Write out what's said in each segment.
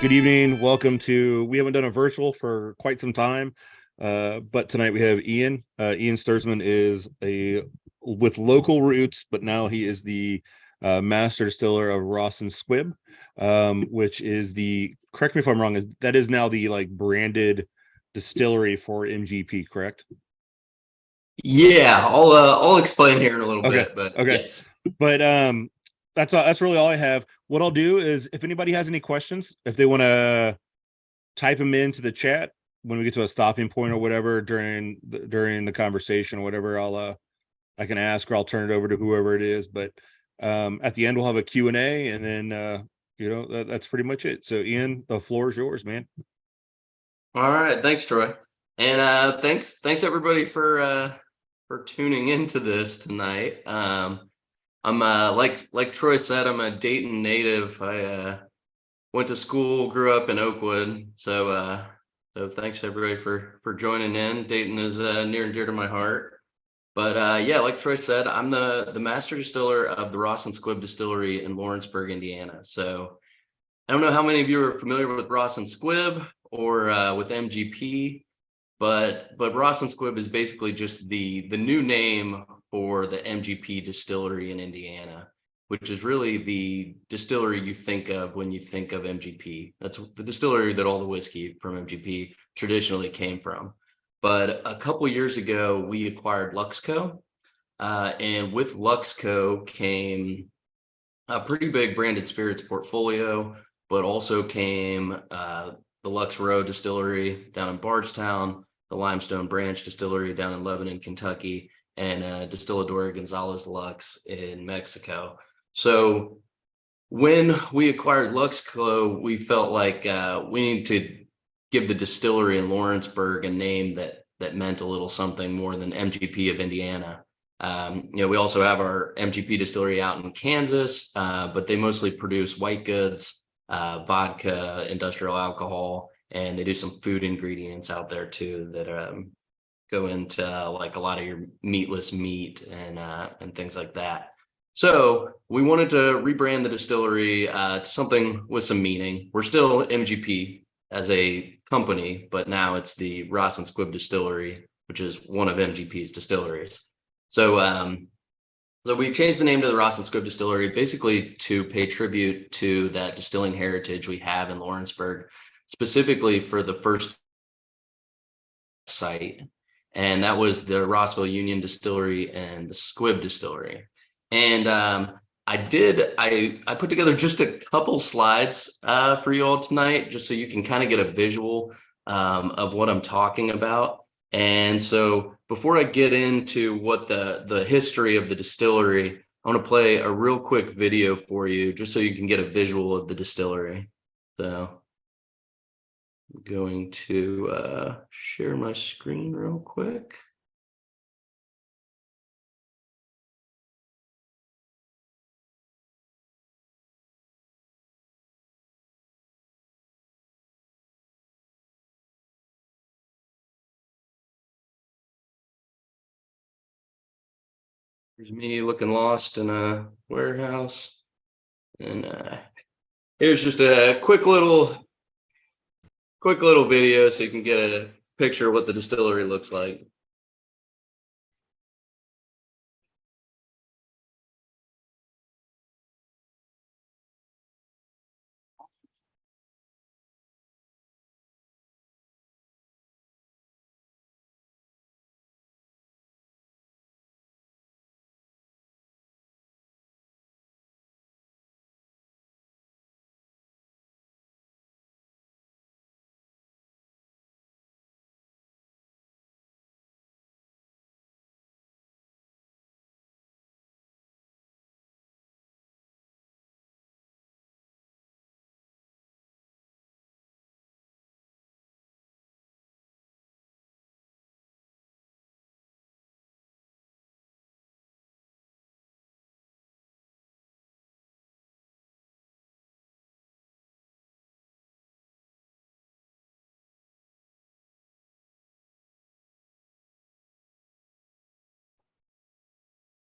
Good evening. Welcome to. We haven't done a virtual for quite some time, but tonight we have Ian. Ian Stirsman is a with local roots, but now he is the master distiller of Ross and Squibb, which is the. Correct me if I'm wrong. That is now the like branded distillery for MGP? Correct. Yeah, I'll explain here in a little Okay. bit, but Okay. yes. But that's really all I have. What I'll do is, if anybody has any questions, if they want to type them into the chat when we get to a stopping point or whatever during the conversation or whatever, I can ask, or I'll turn it over to whoever it is. But at the end we'll have a Q&A, and then that's pretty much it. So Ian, the floor is yours, man. All right, thanks, Troy. And thanks everybody for tuning into this tonight. I'm like Troy said, I'm a Dayton native. I went to school, grew up in Oakwood. So thanks everybody for joining in. Dayton is near and dear to my heart. But yeah, like Troy said, I'm the master distiller of the Ross and Squibb Distillery in Lawrenceburg, Indiana. So I don't know how many of you are familiar with Ross and Squibb or with MGP, but Ross and Squibb is basically just the new name for the MGP distillery in Indiana, which is really the distillery you think of when you think of MGP. That's the distillery that all the whiskey from MGP traditionally came from. But a couple years ago, we acquired Luxco, and with Luxco came a pretty big branded spirits portfolio, but also came the Lux Row Distillery down in Bardstown, the Limestone Branch Distillery down in Lebanon, Kentucky, and Destiladora Gonzalez Lux in Mexico. So when we acquired Luxco, we felt like we need to give the distillery in Lawrenceburg a name that meant a little something more than MGP of Indiana. We also have our MGP distillery out in Kansas, but they mostly produce white goods, vodka, industrial alcohol, and they do some food ingredients out there too that go into like a lot of your meatless meat and things like that. So we wanted to rebrand the distillery to something with some meaning. We're still MGP as a company, but now it's the Ross and Squibb Distillery, which is one of MGP's distilleries. So we changed the name to the Ross and Squibb Distillery, basically to pay tribute to that distilling heritage we have in Lawrenceburg, specifically for the first site, and that was the Rossville Union Distillery and the Squibb Distillery. And I put together just a couple slides for you all tonight, just so you can kind of get a visual of what I'm talking about. And so before I get into what the history of the distillery, I want to play a real quick video for you, just so you can get a visual of the distillery. So I'm going to share my screen real quick. Here's me looking lost in a warehouse. And here's just a quick little video so you can get a picture of what the distillery looks like.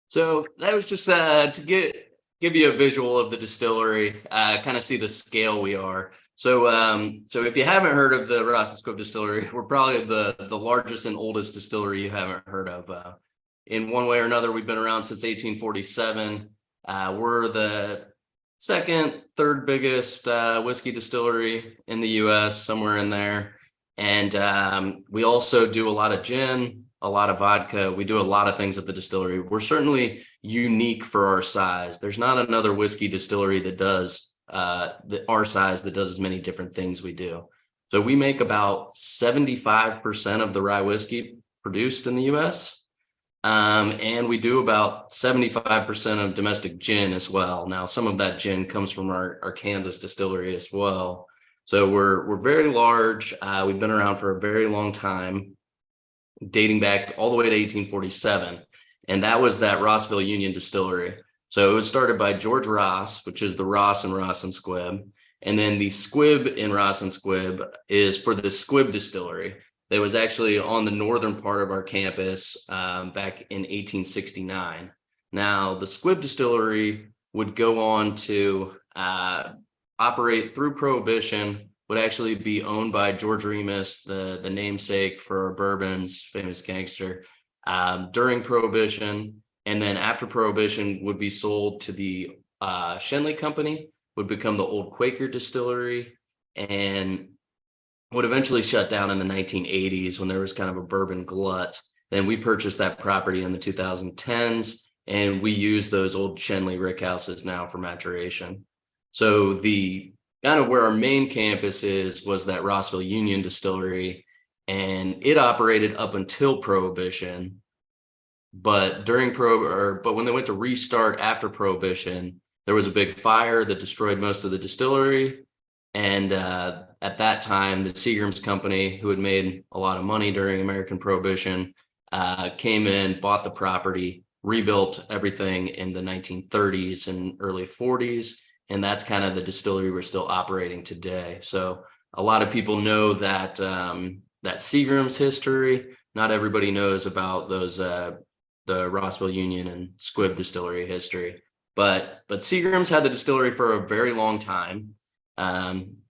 So that was just to give you a visual of the distillery, kind of see the scale we are. So if you haven't heard of the Ross Squibb Distillery, we're probably the largest and oldest distillery you haven't heard of. In one way or another, we've been around since 1847. We're the second, third biggest whiskey distillery in the U.S., somewhere in there. And we also do a lot of gin, a lot of vodka. We do a lot of things at the distillery. We're certainly unique for our size. There's not another whiskey distillery that does our size that does as many different things we do. So we make about 75% of the rye whiskey produced in the US. And we do about 75% of domestic gin as well. Now, some of that gin comes from our Kansas distillery as well. So we're very large. We've been around for a very long time, dating back all the way to 1847. And that was that Rossville Union Distillery. So it was started by George Ross, which is the Ross and Squibb. And then the Squibb in Ross and Squibb is for the Squibb Distillery. That was actually on the northern part of our campus back in 1869. Now, the Squibb Distillery would go on to operate through Prohibition, would actually be owned by George Remus, the namesake for our bourbons, famous gangster, during Prohibition. And then after Prohibition would be sold to the Shenley Company, would become the Old Quaker Distillery, and would eventually shut down in the 1980s when there was kind of a bourbon glut. Then we purchased that property in the 2010s, and we use those old Shenley rickhouses now for maturation. So the kind of where our main campus was that Rossville Union Distillery, and it operated up until Prohibition. But but when they went to restart after Prohibition, there was a big fire that destroyed most of the distillery. And at that time, the Seagram's Company, who had made a lot of money during American Prohibition, came in, bought the property, rebuilt everything in the 1930s and early 40s. And that's kind of the distillery we're still operating today. So a lot of people know that that Seagram's history. Not everybody knows about those the Rossville Union and Squibb distillery history. But Seagram's had the distillery for a very long time.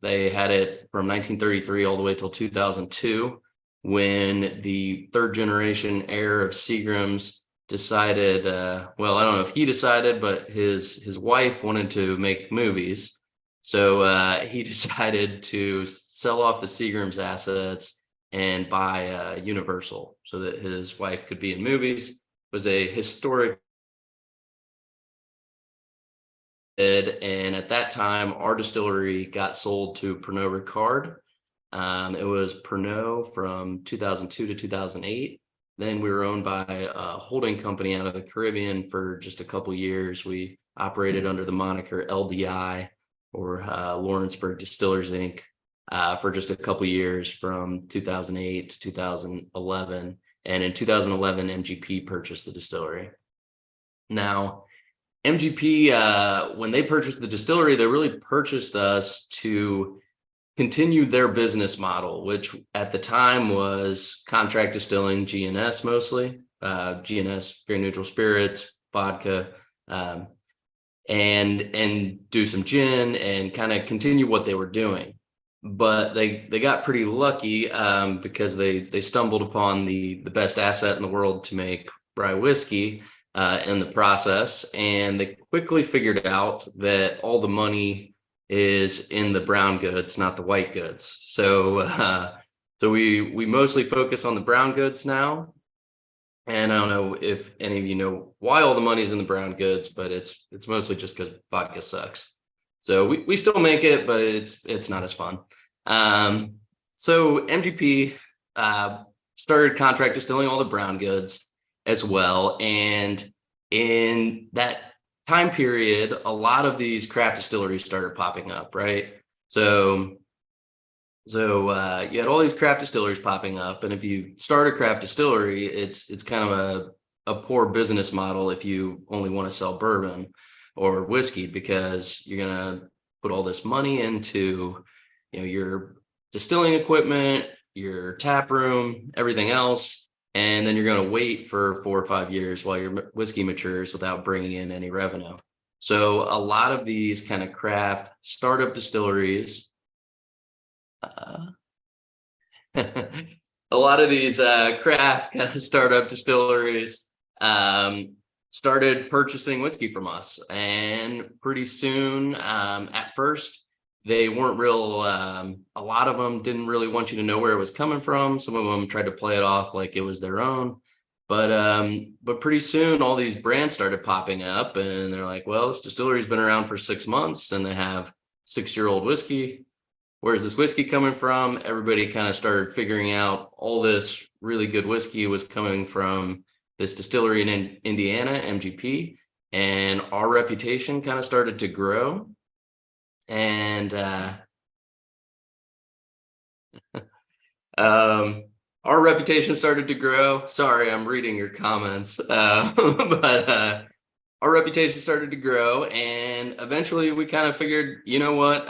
They had it from 1933 all the way till 2002, when the third generation heir of Seagram's decided, well, I don't know if he decided, but his wife wanted to make movies. So he decided to sell off the Seagram's assets and buy Universal so that his wife could be in movies. It was a historic. And at that time, our distillery got sold to Pernod Ricard. It was Pernod from 2002 to 2008. Then we were owned by a holding company out of the Caribbean for just a couple years. We operated under the moniker LDI, or Lawrenceburg Distillers Inc., for just a couple years from 2008 to 2011. And in 2011, MGP purchased the distillery. Now, MGP, when they purchased the distillery, they really purchased us to continue their business model, which at the time was contract distilling, GNS mostly, GNS, grain neutral spirits, vodka, and do some gin and kind of continue what they were doing. But they got pretty lucky because they stumbled upon the best asset in the world to make rye whiskey in the process, and they quickly figured out that all the money is in the brown goods, not the white goods. So we mostly focus on the brown goods now. And I don't know if any of you know why all the money is in the brown goods, but it's mostly just because vodka sucks. So we still make it, but it's not as fun. So MGP started contract distilling all the brown goods as well. And in that time period, a lot of these craft distilleries started popping up, right? So you had all these craft distilleries popping up, and if you start a craft distillery, it's kind of a poor business model if you only want to sell bourbon or whiskey, because you're gonna put all this money into, your distilling equipment, your tap room, everything else, and then you're going to wait for 4 or 5 years while your whiskey matures without bringing in any revenue. So a lot of these kind of craft startup distilleries A lot of these craft kind of startup distilleries started purchasing whiskey from us, and pretty soon, at first, they weren't real. A lot of them didn't really want you to know where it was coming from. Some of them tried to play it off like it was their own. But pretty soon, all these brands started popping up, and they're like, "Well, this distillery's been around for 6 months, and they have 6-year-old whiskey. Where's this whiskey coming from?" Everybody kind of started figuring out all this really good whiskey was coming from this distillery in Indiana, MGP, and our reputation kind of started to grow. And um, our reputation started to grow. Sorry, I'm reading your comments, but our reputation started to grow, and eventually we kind of figured, you know what?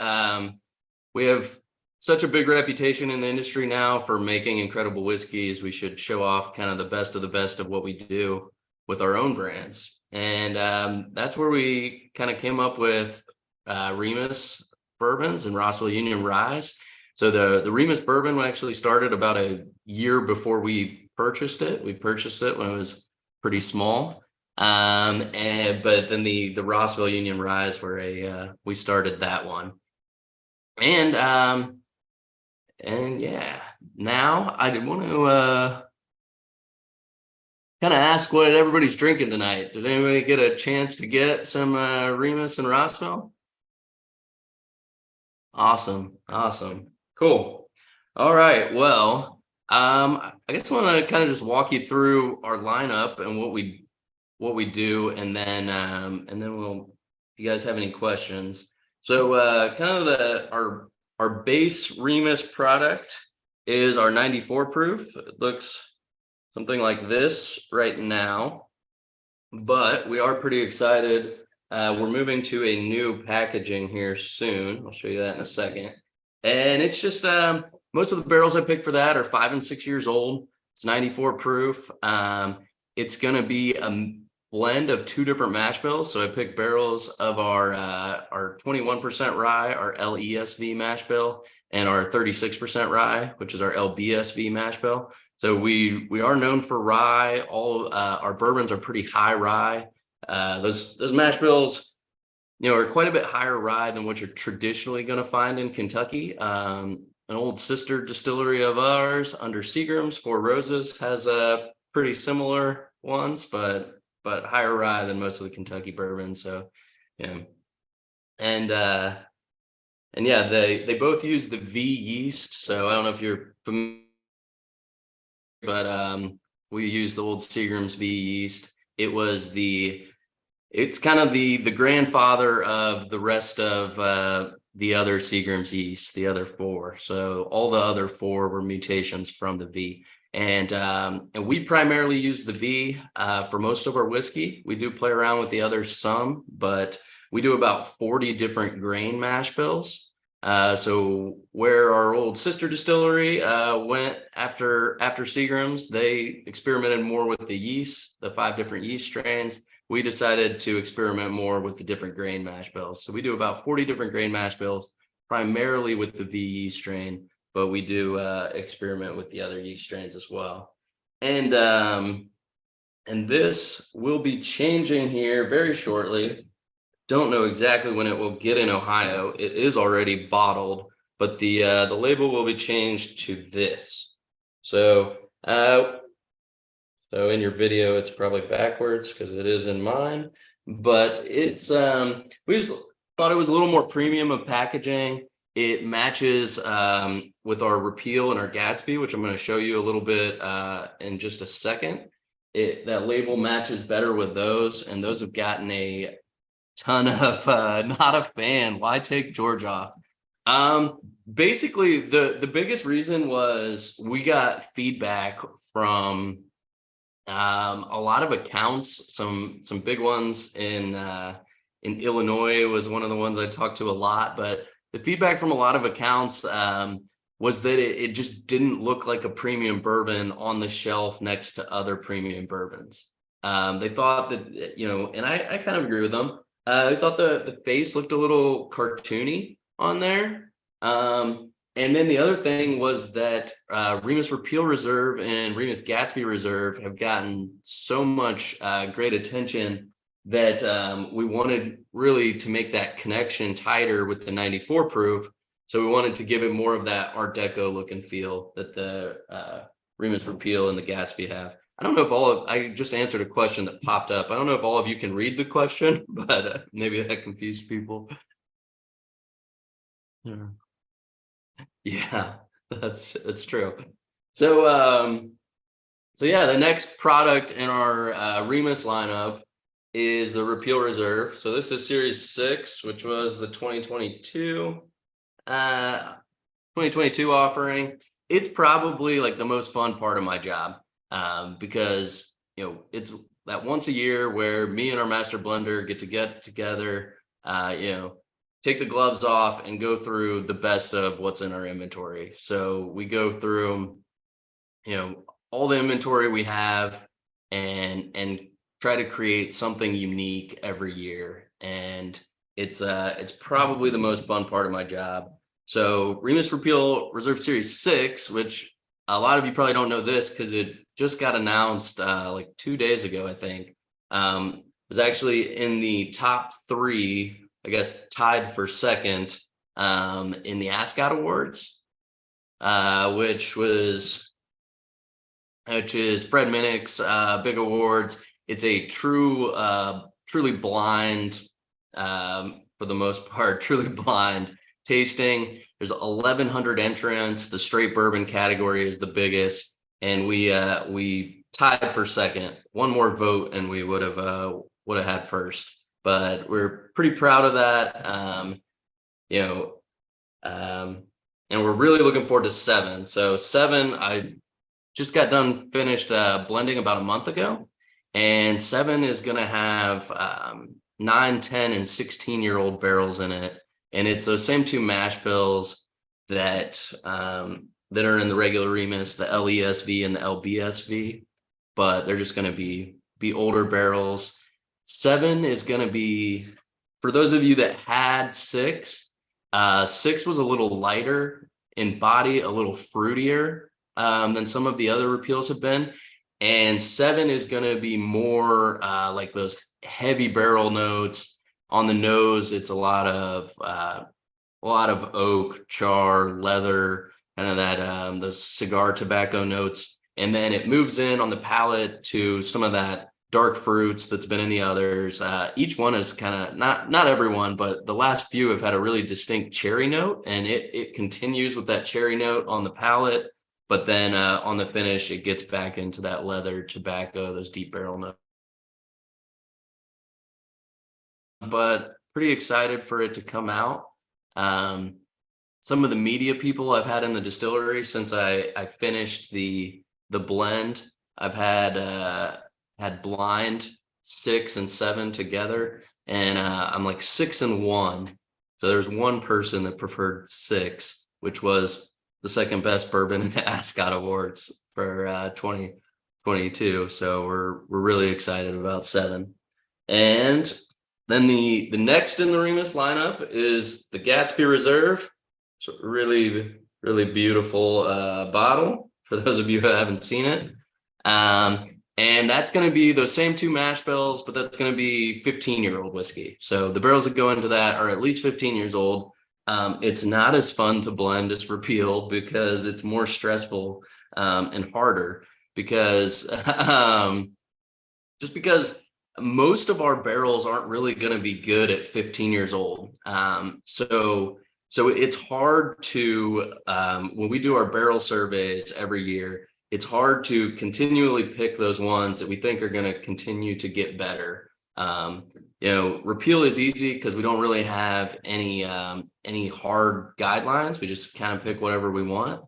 We have such a big reputation in the industry now for making incredible whiskeys. We should show off kind of the best of what we do with our own brands. And that's where we kind of came up with Remus bourbons and Rossville Union ryes. So the Remus bourbon actually started about a year before we purchased it. We purchased it when it was pretty small. But then the Rossville Union ryes were we started that one. And yeah, now I did want to kind of ask what everybody's drinking tonight. Did anybody get a chance to get some Remus and Rossville? Awesome, cool. All right, well, I guess I want to kind of just walk you through our lineup and what we do, and then we'll, if you guys have any questions. So kind of our base Remus product is our 94 proof. It looks something like this right now, but we are pretty excited. We're moving to a new packaging here soon. I'll show you that in a second. And it's just most of the barrels I picked for that are 5 and 6 years old. It's 94 proof. It's going to be a blend of 2 different mash bills. So I picked barrels of our 21% rye, our LESV mash bill, and our 36% rye, which is our LBSV mash bill. So we are known for rye. All our bourbons are pretty high rye. Those mash bills, are quite a bit higher rye than what you're traditionally going to find in Kentucky. An old sister distillery of ours under Seagram's, Four Roses, has pretty similar ones, but higher rye than most of the Kentucky bourbon. So, yeah, and yeah, they both use the V yeast. So I don't know if you're familiar, but we use the old Seagram's V yeast. It's kind of the grandfather of the rest of the other Seagram's yeast, the other 4. So all the other 4 were mutations from the V. And we primarily use the V for most of our whiskey. We do play around with the others some, but we do about 40 different grain mash bills. So where our old sister distillery went after Seagram's, they experimented more with the yeast, the 5 different yeast strains. We decided to experiment more with the different grain mash bills. So we do about 40 different grain mash bills, primarily with the V yeast strain, but we do experiment with the other yeast strains as well. And this will be changing here very shortly. Don't know exactly when it will get in Ohio. It is already bottled, but the label will be changed to this. So in your video, it's probably backwards because it is in mine, but it's we just thought it was a little more premium of packaging. It matches with our Repeal and our Gatsby, which I'm going to show you a little bit in just a second. That label matches better with those, and those have gotten a ton of not a fan. Why take George off? Basically, the biggest reason was we got feedback from a lot of accounts, some big ones in Illinois was one of the ones I talked to a lot, but the feedback from a lot of accounts was that it just didn't look like a premium bourbon on the shelf next to other premium bourbons. They thought that, and I kind of agree with them. I thought the face looked a little cartoony on there. And then the other thing was that Remus Repeal Reserve and Remus Gatsby Reserve have gotten so much great attention that we wanted really to make that connection tighter with the 94 proof. So we wanted to give it more of that Art Deco look and feel that the Remus Repeal and the Gatsby have. I don't know if I just answered a question that popped up. I don't know if all of you can read the question, but maybe that confused people. Yeah. Yeah, that's true. So so yeah, the next product in our Remus lineup is the Repeal Reserve. So this is Series 6, which was the 2022 offering. It's probably like the most fun part of my job, because it's that once a year where me and our master blender get together, take the gloves off and go through the best of what's in our inventory. So we go through, all the inventory we have and try to create something unique every year. And it's probably the most fun part of my job. So Remus Repeal Reserve Series 6, which a lot of you probably don't know this because it just got announced like 2 days ago, I think, was actually in the top 3, I guess tied for second in the Ascot Awards, which is Fred Minnick's big awards. It's a truly blind, for the most part, truly blind tasting. There's 1,100 entrants. The straight bourbon category is the biggest, and we tied for second. One more vote, and we would have had first. But we're pretty proud of that. And we're really looking forward to 7. So 7, I just got done finished blending about a month ago, and 7 is going to have 9, 10, and 16-year-old barrels in it, and it's those same 2 mash bills that are in the regular Remus, the LESV and the LBSV, but they're just going to be older barrels. 7 is going to be, for those of you that had 6, 6 was a little lighter in body, a little fruitier than some of the other repeals have been, and 7 is going to be more like those heavy barrel notes on the nose. It's a lot of oak, char, leather, kind of that those cigar tobacco notes, and then it moves in on the palate to some of that dark fruits that's been in the others. Each one is kind of not everyone, but the last few have had a really distinct cherry note, and it continues with that cherry note on the palate. But then on the finish, it gets back into that leather, tobacco, those deep barrel notes. But pretty excited for it to come out. Some of the media people I've had in the distillery since I finished the blend, I've had blind 6 and 7 together, and I'm like 6 and 1. So there's one person that preferred 6, which was the second best bourbon in the Ascot Awards for 2022. So we're really excited about 7. And then the next in the Remus lineup is the Gatsby Reserve. It's a really, really beautiful bottle for those of you who haven't seen it. And that's going to be those same 2 mash bills, but that's going to be 15-year-old whiskey. So the barrels that go into that are at least 15 years old. It's not as fun to blend as Repeal because it's more stressful and harder because just because most of our barrels aren't really going to be good at 15 years old. So it's hard to, when we do our barrel surveys every year, it's hard to continually pick those ones that we think are going to continue to get better. Repeal is easy because we don't really have any hard guidelines. We just kind of pick whatever we want.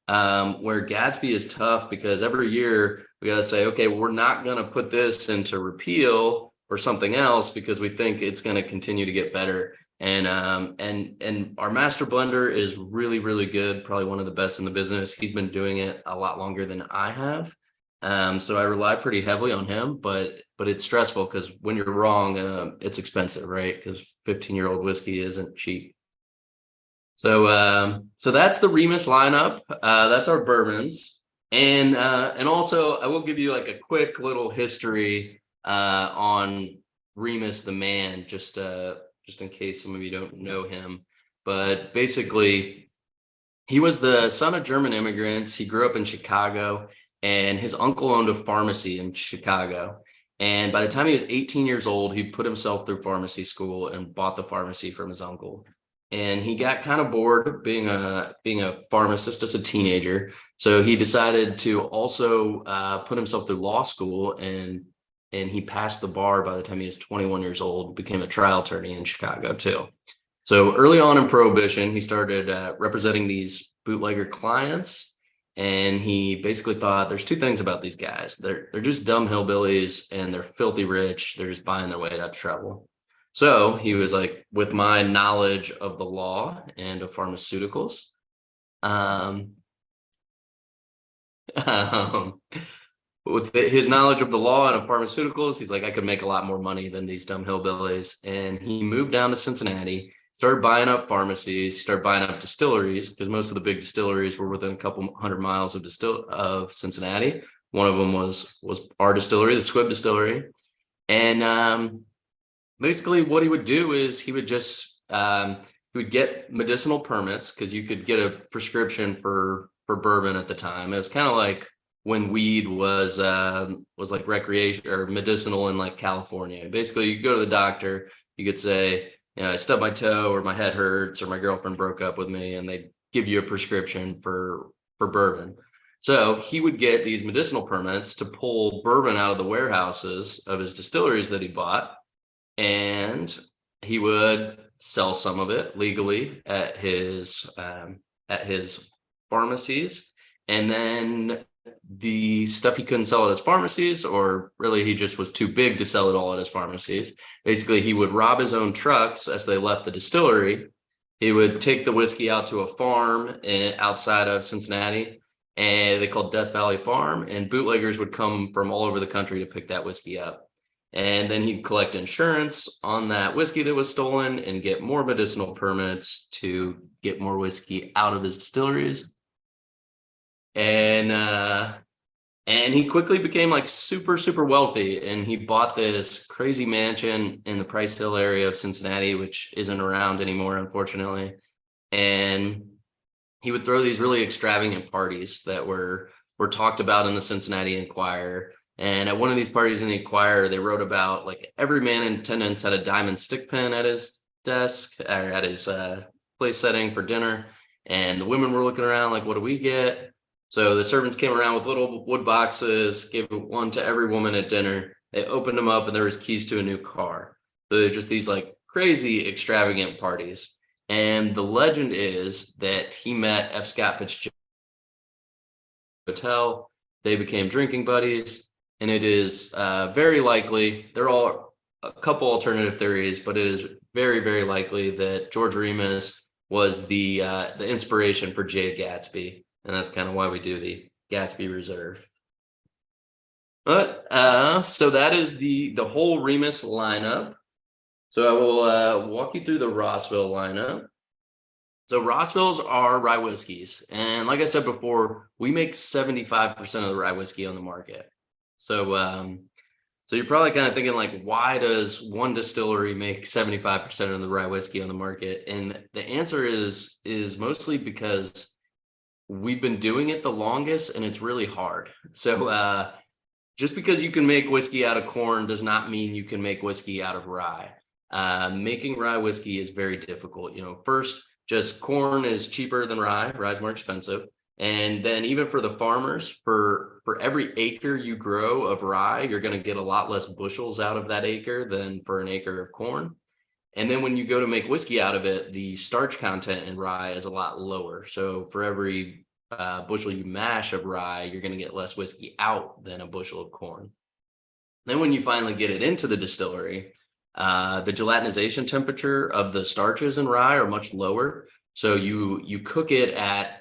Where Gatsby is tough because every year we got to say, okay, we're not going to put this into Repeal or something else because we think it's going to continue to get better. And our master blender is really, really good, probably one of the best in the business. He's been doing it a lot longer than I have. So I rely pretty heavily on him, but it's stressful because when you're wrong, it's expensive, right? Because 15-year-old whiskey isn't cheap. So that's the Remus lineup. That's our bourbons, and also I will give you like a quick little history on Remus the man, just in case some of you don't know him. But basically, he was the son of German immigrants. He grew up in Chicago, and his uncle owned a pharmacy in Chicago. And by the time he was 18 years old, he put himself through pharmacy school and bought the pharmacy from his uncle. And he got kind of bored being a pharmacist as a teenager, so he decided to also put himself through law school, and he passed the bar by the time he was 21 years old. Became a trial attorney in Chicago too. So early on in Prohibition, he started representing these bootlegger clients, and he basically thought there's two things about these guys: they're just dumb hillbillies, and they're filthy rich. They're just buying their way out of trouble. So he was like, with my knowledge of the law and of pharmaceuticals, um, um, with his knowledge of the law and of pharmaceuticals, he's like, I could make a lot more money than these dumb hillbillies. And he moved down to Cincinnati, started buying up pharmacies, started buying up distilleries, because most of the big distilleries were within a couple hundred miles of Cincinnati. One of them was our distillery, the Squibb distillery. And basically what he would do is he would just he would get medicinal permits, because you could get a prescription for bourbon at the time. It was kind of like when weed was like recreation or medicinal in like California. Basically, you go to the doctor, you could say, I stubbed my toe, or my head hurts, or my girlfriend broke up with me, and they give you a prescription for bourbon. So he would get these medicinal permits to pull bourbon out of the warehouses of his distilleries that he bought, and he would sell some of it legally at his pharmacies, and then the stuff he couldn't sell at his pharmacies, or really he just was too big to sell it all at his pharmacies. Basically, he would rob his own trucks as they left the distillery. He would take the whiskey out to a farm outside of Cincinnati, and they called Death Valley Farm, and bootleggers would come from all over the country to pick that whiskey up. And then he'd collect insurance on that whiskey that was stolen and get more medicinal permits to get more whiskey out of his distilleries. And he quickly became like super, super wealthy. And he bought this crazy mansion in the Price Hill area of Cincinnati, which isn't around anymore, unfortunately. And he would throw these really extravagant parties that were talked about in the Cincinnati Enquirer. And at one of these parties in the Enquirer, they wrote about like every man in attendance had a diamond stick pin at his desk, or at his place setting for dinner. And the women were looking around like, what do we get? So the servants came around with little wood boxes, gave one to every woman at dinner. They opened them up, and there was keys to a new car. So they're just these like crazy extravagant parties. And the legend is that he met F. Scott Fitzgerald at the hotel. They became drinking buddies. And it is very likely, there are a couple alternative theories, but it is very, very likely that George Remus was the inspiration for Jay Gatsby. And that's kind of why we do the Gatsby Reserve. But so that is the whole Remus lineup. So I will walk you through the Rossville lineup. So Rossvilles are rye whiskeys. And like I said before, we make 75% of the rye whiskey on the market. So so you're probably kind of thinking like, why does one distillery make 75% of the rye whiskey on the market? And the answer is mostly because we've been doing it the longest, and it's really hard. So just because you can make whiskey out of corn does not mean you can make whiskey out of rye. Making rye whiskey is very difficult. First, just corn is cheaper than rye. Rye is more expensive. And then even for the farmers, for every acre you grow of rye, you're going to get a lot less bushels out of that acre than for an acre of corn. And then when you go to make whiskey out of it, the starch content in rye is a lot lower. So for every bushel you mash of rye, you're going to get less whiskey out than a bushel of corn. Then when you finally get it into the distillery, the gelatinization temperature of the starches in rye are much lower. So you cook it at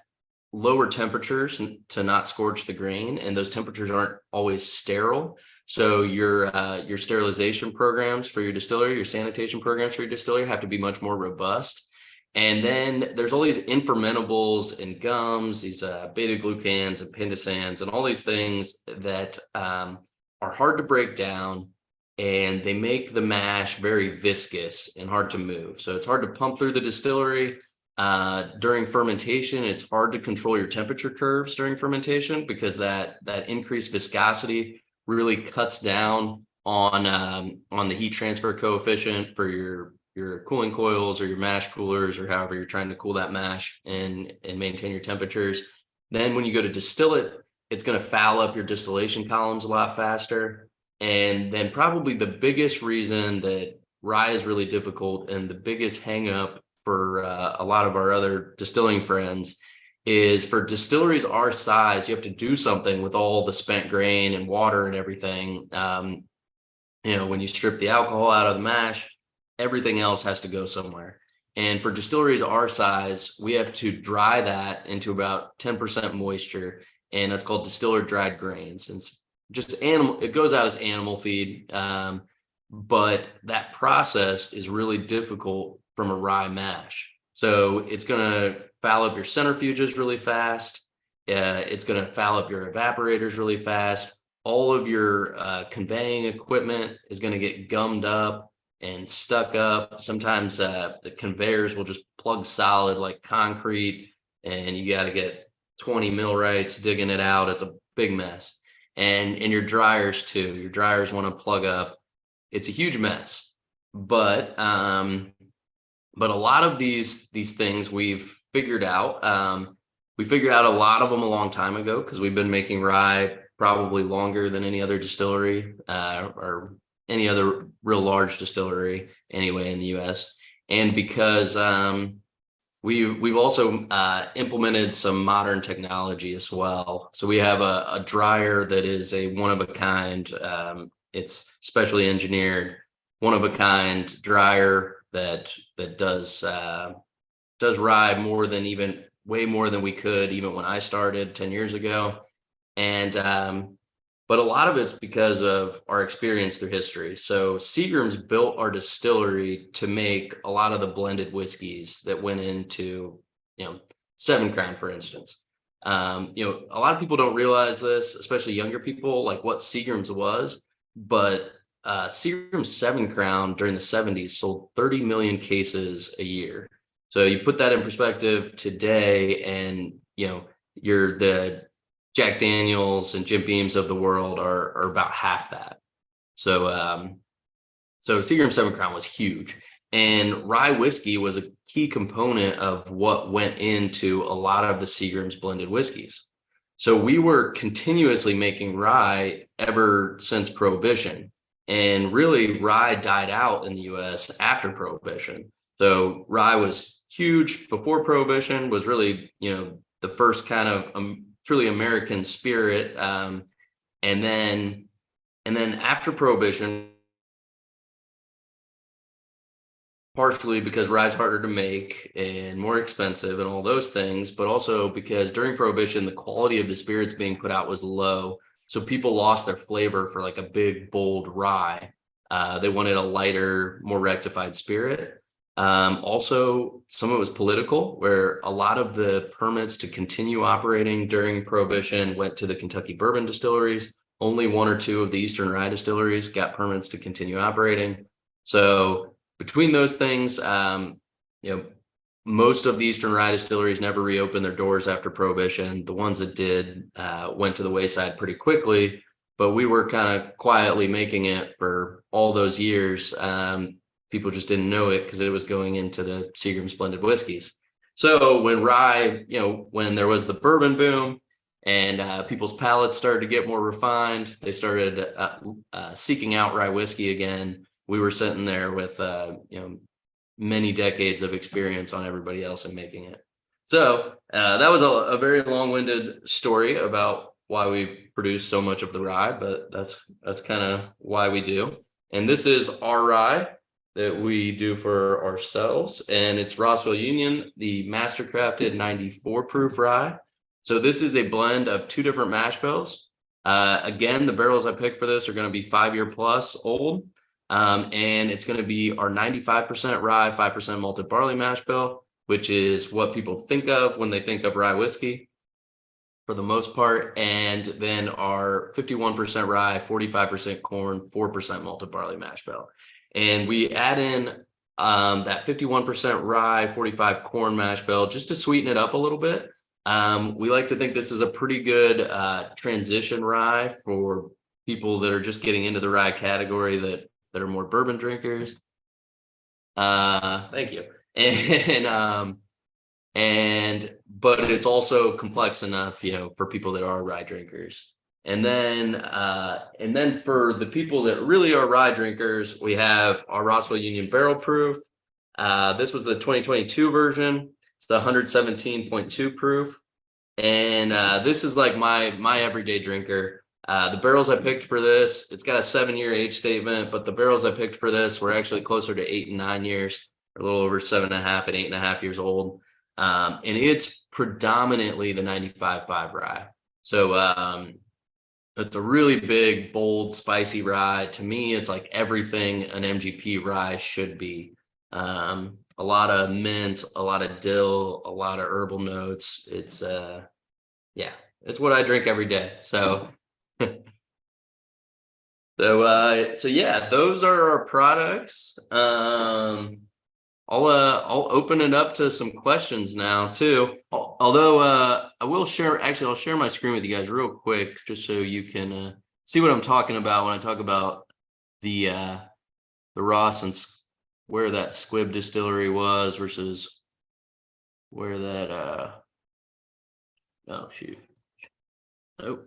lower temperatures to not scorch the grain, and those temperatures aren't always sterile. So your sterilization programs for your distillery, your sanitation programs for your distillery have to be much more robust. And then there's all these infermentables and gums, these beta glucans and pindosans, and all these things that are hard to break down, and they make the mash very viscous and hard to move. So it's hard to pump through the distillery. During fermentation, it's hard to control your temperature curves during fermentation because that increased viscosity really cuts down on the heat transfer coefficient for your cooling coils or your mash coolers, or however you're trying to cool that mash and maintain your temperatures. Then when you go to distill it, it's going to foul up your distillation columns a lot faster. And then probably the biggest reason that rye is really difficult, and the biggest hang up for a lot of our other distilling friends, is for distilleries our size, you have to do something with all the spent grain and water and everything. When you strip the alcohol out of the mash, everything else has to go somewhere. And for distilleries our size, we have to dry that into about 10% moisture, and that's called distiller dried grains. And it's just animal, it goes out as animal feed. But that process is really difficult from a rye mash. So it's going to foul up your centrifuges really fast. It's going to foul up your evaporators really fast. All of your conveying equipment is going to get gummed up and stuck up. Sometimes the conveyors will just plug solid like concrete, and you got to get 20 millwrights digging it out. It's a big mess. And your dryers too. Your dryers want to plug up. It's a huge mess. But a lot of these things we've figured out. We figured out a lot of them a long time ago because we've been making rye probably longer than any other distillery or any other real large distillery anyway in the US. And because we've also implemented some modern technology as well. So we have a dryer that is a one-of-a-kind, it's specially engineered, one-of-a-kind dryer that does rye way more than we could even when I started 10 years ago. And but a lot of it's because of our experience through history. So Seagram's built our distillery to make a lot of the blended whiskeys that went into, Seven Crown, for instance. A lot of people don't realize this, especially younger people, like what Seagram's was. But Seagram's Seven Crown during the 70s sold 30 million cases a year. So you put that in perspective today, and you're the Jack Daniels and Jim Beams of the world are about half that. So Seagram Seven Crown was huge, and rye whiskey was a key component of what went into a lot of the Seagram's blended whiskeys. So we were continuously making rye ever since Prohibition, and really rye died out in the U.S. after Prohibition. So rye was huge before Prohibition, was really the first kind of truly American spirit, and then after Prohibition, partially because rye's harder to make and more expensive and all those things, but also because during Prohibition the quality of the spirits being put out was low, so people lost their flavor for like a big bold rye. They wanted a lighter, more rectified spirit. Also, some of it was political, where a lot of the permits to continue operating during Prohibition went to the Kentucky bourbon distilleries. Only one or two of the Eastern rye distilleries got permits to continue operating. So between those things, most of the Eastern rye distilleries never reopened their doors after Prohibition. The ones that did went to the wayside pretty quickly, but we were kind of quietly making it for all those years. People just didn't know it because it was going into the Seagram's blended whiskeys. So when rye, when there was the bourbon boom and people's palates started to get more refined, they started seeking out rye whiskey again. We were sitting there with, many decades of experience on everybody else in making it. So that was a very long-winded story about why we produce so much of the rye, but that's kind of why we do. And this is our rye that we do for ourselves, and it's Rossville Union, the master crafted 94 proof rye. So this is a blend of two different mash bills. Again, the barrels I picked for this are going to be 5-year plus old, and it's going to be our 95% rye, 5% malted barley mash bill. which is what people think of when they think of rye whiskey for the most part. And then our 51% rye, 45% corn, 4% malted barley mash bill. And we add in that 51% rye, 45 corn mash bill just to sweeten it up a little bit. We like to think this is a pretty good transition rye for people that are just getting into the rye category that are more bourbon drinkers. Thank you. But it's also complex enough, for people that are rye drinkers. And then for the people that really are rye drinkers, we have our Rossville Union Barrel Proof. This was the 2022 version. It's the 117.2 proof. And this is like my everyday drinker. The barrels I picked for this, it's got a 7-year age statement, but the barrels I picked for this were actually closer to 8 and 9 years, or a little over 7.5 and 8.5 years old. And it's predominantly the 95.5 rye. So it's a really big, bold, spicy rye. To me, it's like everything an MGP rye should be. A lot of mint, a lot of dill, a lot of herbal notes. It's it's what I drink every day. So so yeah, those are our products. I'll open it up to some questions now too. Although I'll share my screen with you guys real quick just so you can see what I'm talking about when I talk about the Ross and where that Squibb distillery was versus where that oh shoot. Oh.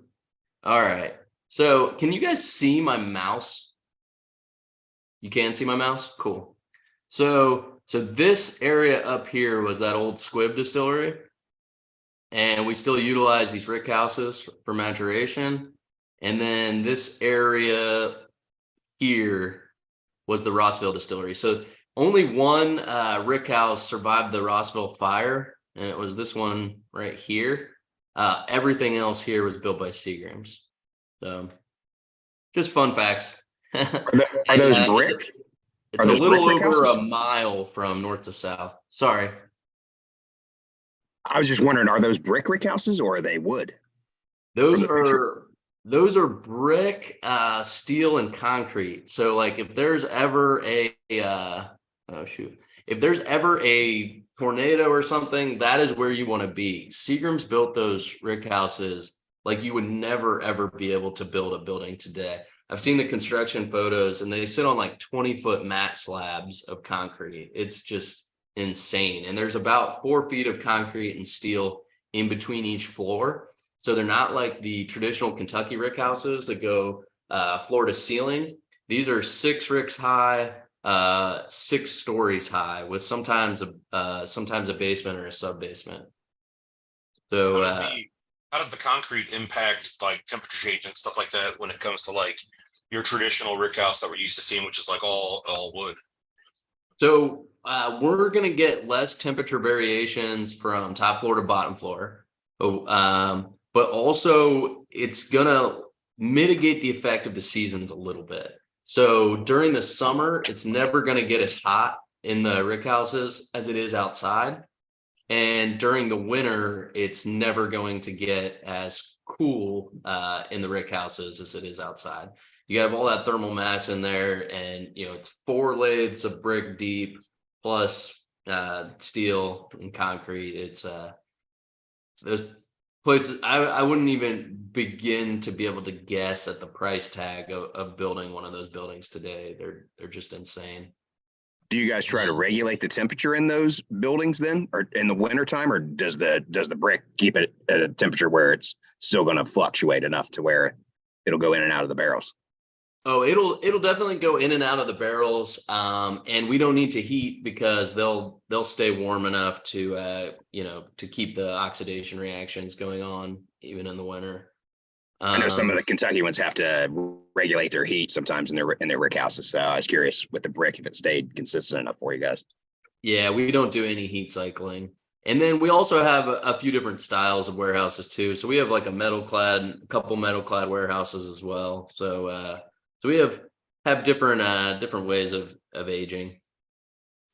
All right. So can you guys see my mouse? You can see my mouse? Cool. So this area up here was that old Squibb distillery. And we still utilize these rick houses for maturation. And then this area here was the Rossville distillery. So only one rick house survived the Rossville fire, and it was this one right here. Everything else here was built by Seagrams. So just fun facts. Are those brick? It's a little over a mile from north to south. Sorry. I was just wondering, are those brick rick houses or are they wood? Those are brick, steel, and concrete. So like if there's ever if there's ever a tornado or something, that is where you want to be. Seagrams built those rick houses like you would never ever be able to build a building today. I've seen the construction photos and they sit on like 20-foot mat slabs of concrete. It's just insane. And there's about 4 feet of concrete and steel in between each floor. So they're not like the traditional Kentucky rick houses that go floor to ceiling. These are 6 ricks high, 6 stories high, with sometimes a basement or a sub basement. So how does the concrete impact like temperature change and stuff like that when it comes to like your traditional rick house that we're used to seeing, which is like all wood? So we're going to get less temperature variations from top floor to bottom floor. But also it's going to mitigate the effect of the seasons a little bit. So during the summer, it's never going to get as hot in the rick houses as it is outside. And during the winter, it's never going to get as cool in the rick houses as it is outside. You have all that thermal mass in there, and it's 4 lathes of brick deep plus steel and concrete. It's those places I wouldn't even begin to be able to guess at the price tag of building one of those buildings today. They're just insane. Do you guys try to regulate the temperature in those buildings then, or in the wintertime, or does the brick keep it at a temperature where it's still going to fluctuate enough to where it'll go in and out of the barrels? Oh, it'll definitely go in and out of the barrels, and we don't need to heat because they'll stay warm enough to to keep the oxidation reactions going on even in the winter. I know some of the Kentucky ones have to regulate their heat sometimes in their rick houses. So I was curious with the brick if it stayed consistent enough for you guys. Yeah, we don't do any heat cycling. And then we also have a few different styles of warehouses too. So we have like a couple metal clad warehouses as well. So we have different ways of aging.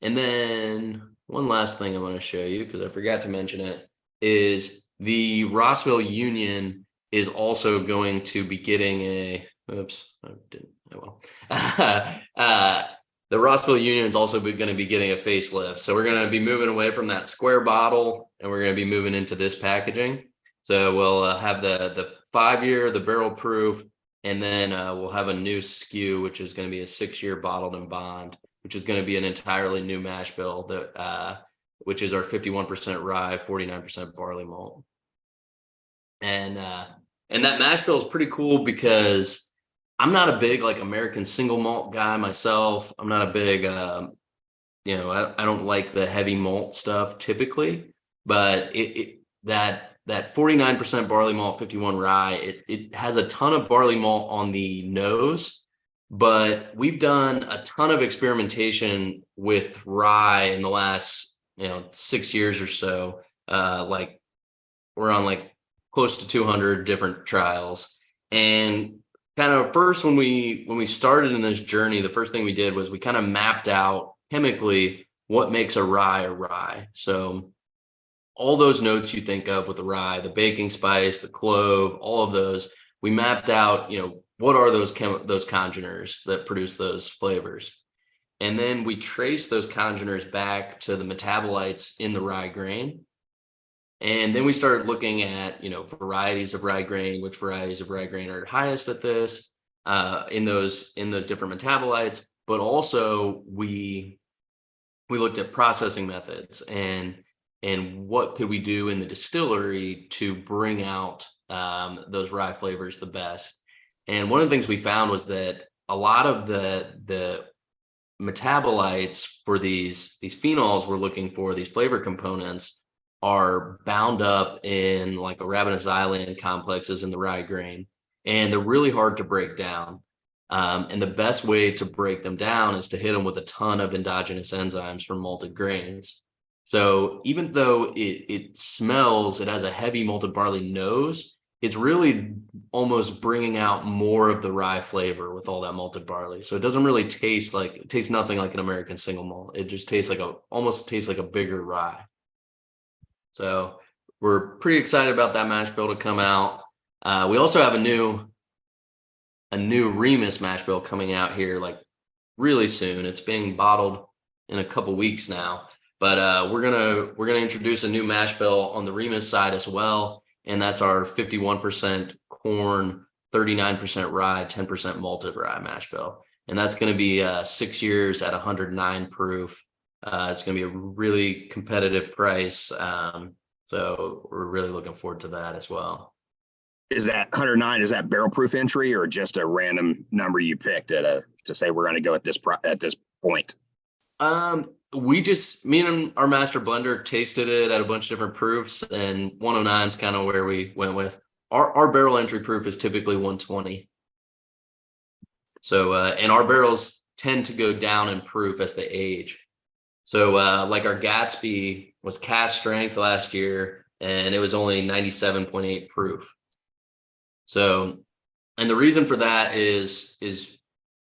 And then one last thing I want to show you, because I forgot to mention it, is the Rossville Union is also going to be getting a, oops, I didn't, oh well. The Rossville Union is also going to be getting a facelift. So we're going to be moving away from that square bottle, and we're going to be moving into this packaging. So we'll have the 5-year, the barrel proof, and then we'll have a new SKU, which is going to be a 6-year bottled and bond, which is going to be an entirely new mash bill that which is our 51% rye, 49% barley malt. And that mash bill is pretty cool because I'm not a big like American single malt guy myself. I'm not a big I don't like the heavy malt stuff typically, but that 49% barley malt, 51 rye, it has a ton of barley malt on the nose, but we've done a ton of experimentation with rye in the last 6 years or so. Like we're on like close to 200 different trials, and kind of first when we started in this journey, the first thing we did was we kind of mapped out chemically what makes a rye. So all those notes you think of with the rye, the baking spice, the clove, all of those, we mapped out, what are those congeners that produce those flavors? And then we traced those congeners back to the metabolites in the rye grain. And then we started looking at, varieties of rye grain, which varieties of rye grain are highest at this, in those different metabolites. But also we looked at processing methods and what could we do in the distillery to bring out those rye flavors the best. And one of the things we found was that a lot of the metabolites for these phenols we're looking for, these flavor components, are bound up in like arabinoxylane complexes in the rye grain, and they're really hard to break down. And the best way to break them down is to hit them with a ton of endogenous enzymes from malted grains. So even though it has a heavy malted barley nose, it's really almost bringing out more of the rye flavor with all that malted barley. So it doesn't really it tastes nothing like an American single malt. It just almost tastes like a bigger rye. So we're pretty excited about that mash bill to come out. We also have a new Remus mash bill coming out here like really soon. It's being bottled in a couple weeks now, but we're gonna introduce a new mash bill on the Remus side as well, and that's our 51% corn, 39% rye, 10% malted rye mash bill, and that's going to be 6 years at 109 proof. It's going to be a really competitive price, so we're really looking forward to that as well. Is that 109? Is that barrel proof entry or just a random number you picked to say we're going to go at this point? Me and our master blender tasted it at a bunch of different proofs, and 109 is kind of where we went with. Our barrel entry proof is typically 120. So and our barrels tend to go down in proof as they age. So like our Gatsby was cast strength last year, and it was only 97.8 proof. So, and the reason for that is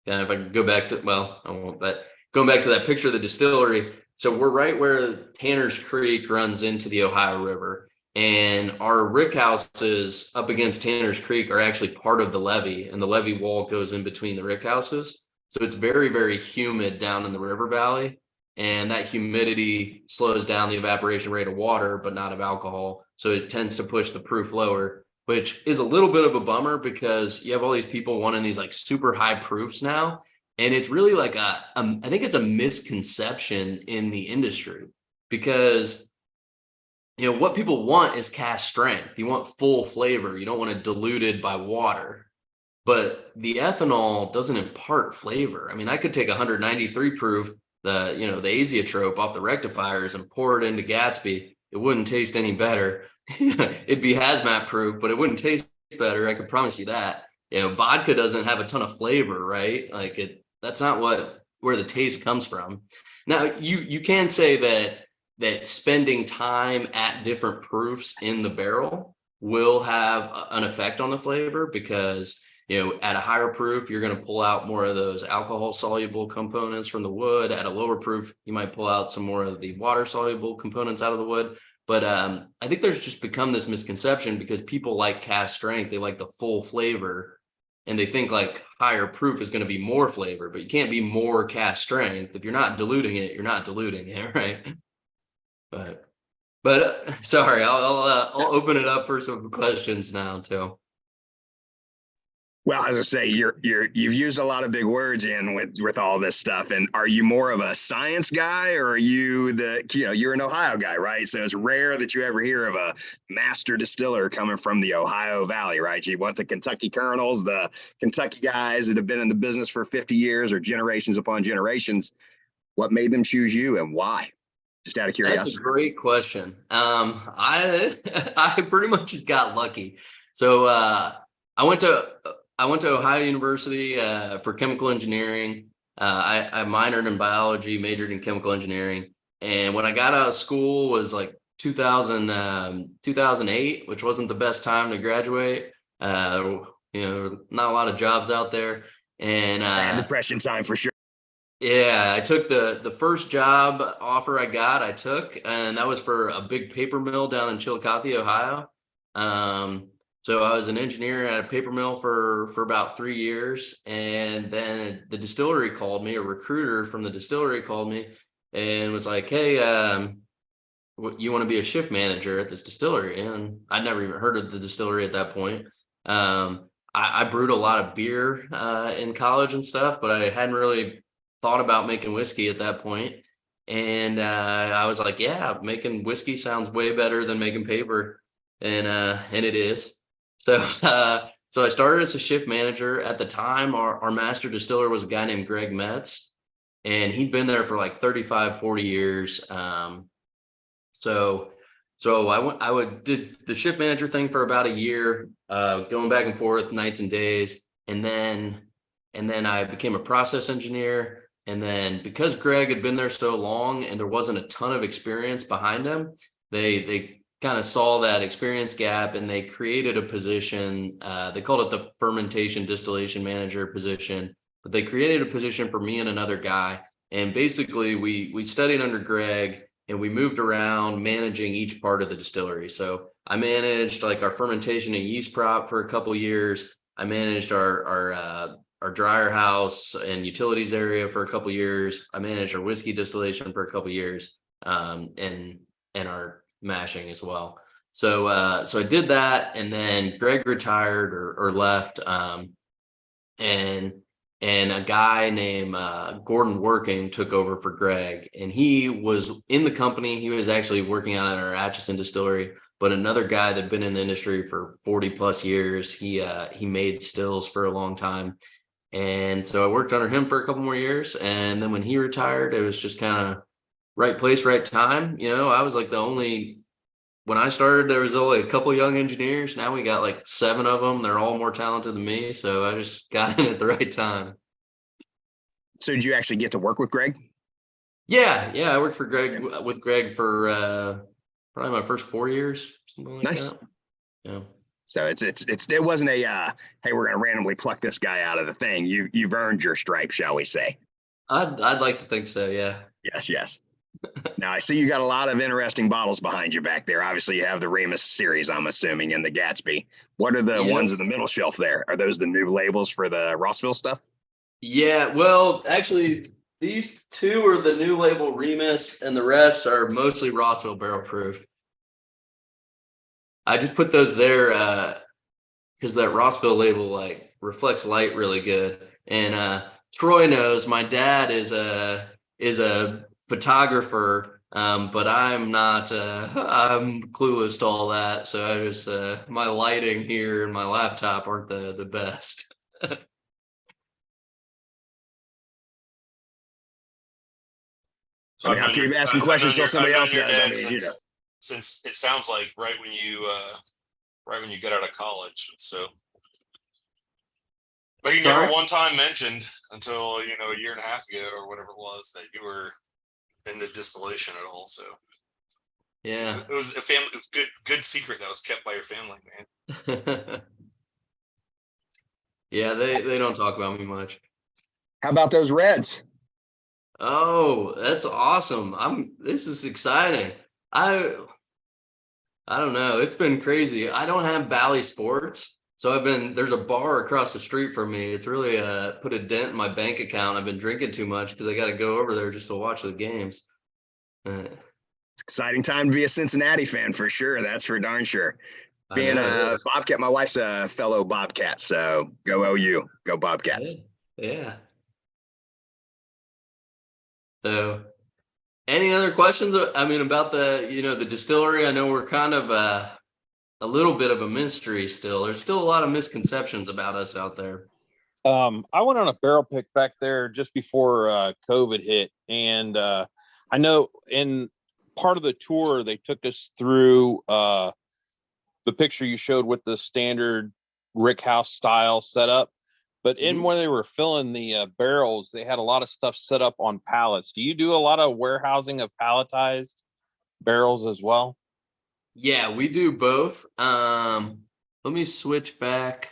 kind of, if I could go back to, well, I won't, but going back to that picture of the distillery. So we're right where Tanner's Creek runs into the Ohio River, and our rick houses up against Tanner's Creek are actually part of the levee, and the levee wall goes in between the rick houses. So it's very, very humid down in the river valley, and that humidity slows down the evaporation rate of water, but not of alcohol. So it tends to push the proof lower, which is a little bit of a bummer because you have all these people wanting these like super high proofs now. And it's really like I think it's a misconception in the industry, because what people want is cast strength. You want full flavor. You don't want it diluted by water. But the ethanol doesn't impart flavor. I mean, I could take 193 proof, the azeotrope off the rectifiers and pour it into Gatsby. It wouldn't taste any better. It'd be hazmat proof, but it wouldn't taste better. I could promise you that. Vodka doesn't have a ton of flavor, right? That's not where the taste comes from. Now, you can say that spending time at different proofs in the barrel will have an effect on the flavor, because at a higher proof, you're going to pull out more of those alcohol soluble components from the wood. At a lower proof, you might pull out some more of the water soluble components out of the wood. But I think there's just become this misconception because people like cast strength. They like the full flavor, and they think like higher proof is going to be more flavor, but you can't be more cast strength. If you're not diluting it, you're not diluting it, right? But sorry, I'll open it up for some questions now too. Well, as I say, you've used a lot of big words in with all this stuff. And are you more of a science guy, or are you you're an Ohio guy, right? So it's rare that you ever hear of a master distiller coming from the Ohio Valley, right? You want the Kentucky Colonels, the Kentucky guys that have been in the business for 50 years or generations upon generations. What made them choose you and why? Just out of curiosity. That's a great question. I pretty much just got lucky. So I went to Ohio University for chemical engineering. I minored in biology, majored in chemical engineering. And when I got out of school was like 2008, which wasn't the best time to graduate. Not a lot of jobs out there. And depression time for sure. Yeah, I took the first job offer I took, and that was for a big paper mill down in Chillicothe, Ohio. So I was an engineer at a paper mill for about 3 years, and then the distillery called me, a recruiter from the distillery called me and was like, "Hey, you want to be a shift manager at this distillery?" And I'd never even heard of the distillery at that point. I brewed a lot of beer in college and stuff, but I hadn't really thought about making whiskey at that point. And I was like, yeah, making whiskey sounds way better than making paper. And it is. So so I started as a shift manager. At the time, our master distiller was a guy named Greg Metz, and he'd been there for like 35, 40 years. So I did the shift manager thing for about a year, going back and forth nights and days. And then I became a process engineer. And then because Greg had been there so long and there wasn't a ton of experience behind him, they kind of saw that experience gap, and they created a position. They called it the fermentation distillation manager position, but they created a position for me and another guy. And basically we studied under Greg, and we moved around managing each part of the distillery. So I managed like our fermentation and yeast prop for a couple of years. I managed our dryer house and utilities area for a couple of years. I managed our whiskey distillation for a couple of years, and our mashing as well. So I did that, and then Greg retired or left, and a guy named Gordon Working took over for Greg, and he was in the company. He was actually working out at our Atchison distillery, but another guy that'd been in the industry for 40 plus years. He made stills for a long time. And so I worked under him for a couple more years. And then when he retired, it was just kind of right place, right time. I was like when I started, there was only a couple young engineers. Now we got like 7 of them. They're all more talented than me. So I just got in at the right time. So did you actually get to work with Greg? Yeah. I worked with Greg for probably my first 4 years, something like nice. that. Yeah. So it wasn't a hey, we're going to randomly pluck this guy out of the thing. You've earned your stripe, shall we say? I'd like to think so. Yeah. Yes. Now I see you got a lot of interesting bottles behind you back there. Obviously, you have the Remus series, I'm assuming, and the Gatsby. What are the ones in the middle shelf there? Are those the new labels for the Rossville stuff? Yeah. Well, actually, these 2 are the new label Remus, and the rest are mostly Rossville barrel proof. I just put those there because that Rossville label like reflects light really good. And Troy knows my dad is a photographer, but I'm not. I'm clueless to all that. So I just my lighting here and my laptop aren't the best. So how can you be asking questions till somebody else does? Since it sounds like right when you get out of college, so. But you never one time mentioned until a year and a half ago or whatever it was that you were into distillation at all. So yeah, it was a family good secret that was kept by your family, man. Yeah, they don't talk about me much. How about those reds? Oh, that's awesome. This is exciting. I don't know. It's been crazy. I don't have Bally Sports. So there's a bar across the street from me. It's really put a dent in my bank account. I've been drinking too much because I got to go over there just to watch the games. It's exciting time to be a Cincinnati fan for sure. That's for darn sure. I Being know it a is. Bobcat, my wife's a fellow Bobcat, so go OU, go Bobcats. Yeah. So, any other questions? I mean, about the distillery. I know we're kind of a little bit of a mystery still. There's still a lot of misconceptions about us out there. I went on a barrel pick back there just before COVID hit, and I know in part of the tour they took us through the picture you showed with the standard rick house style setup. But in where they were filling the barrels, they had a lot of stuff set up on pallets. Do you do a lot of warehousing of palletized barrels as well? Yeah, we do both. Let me switch back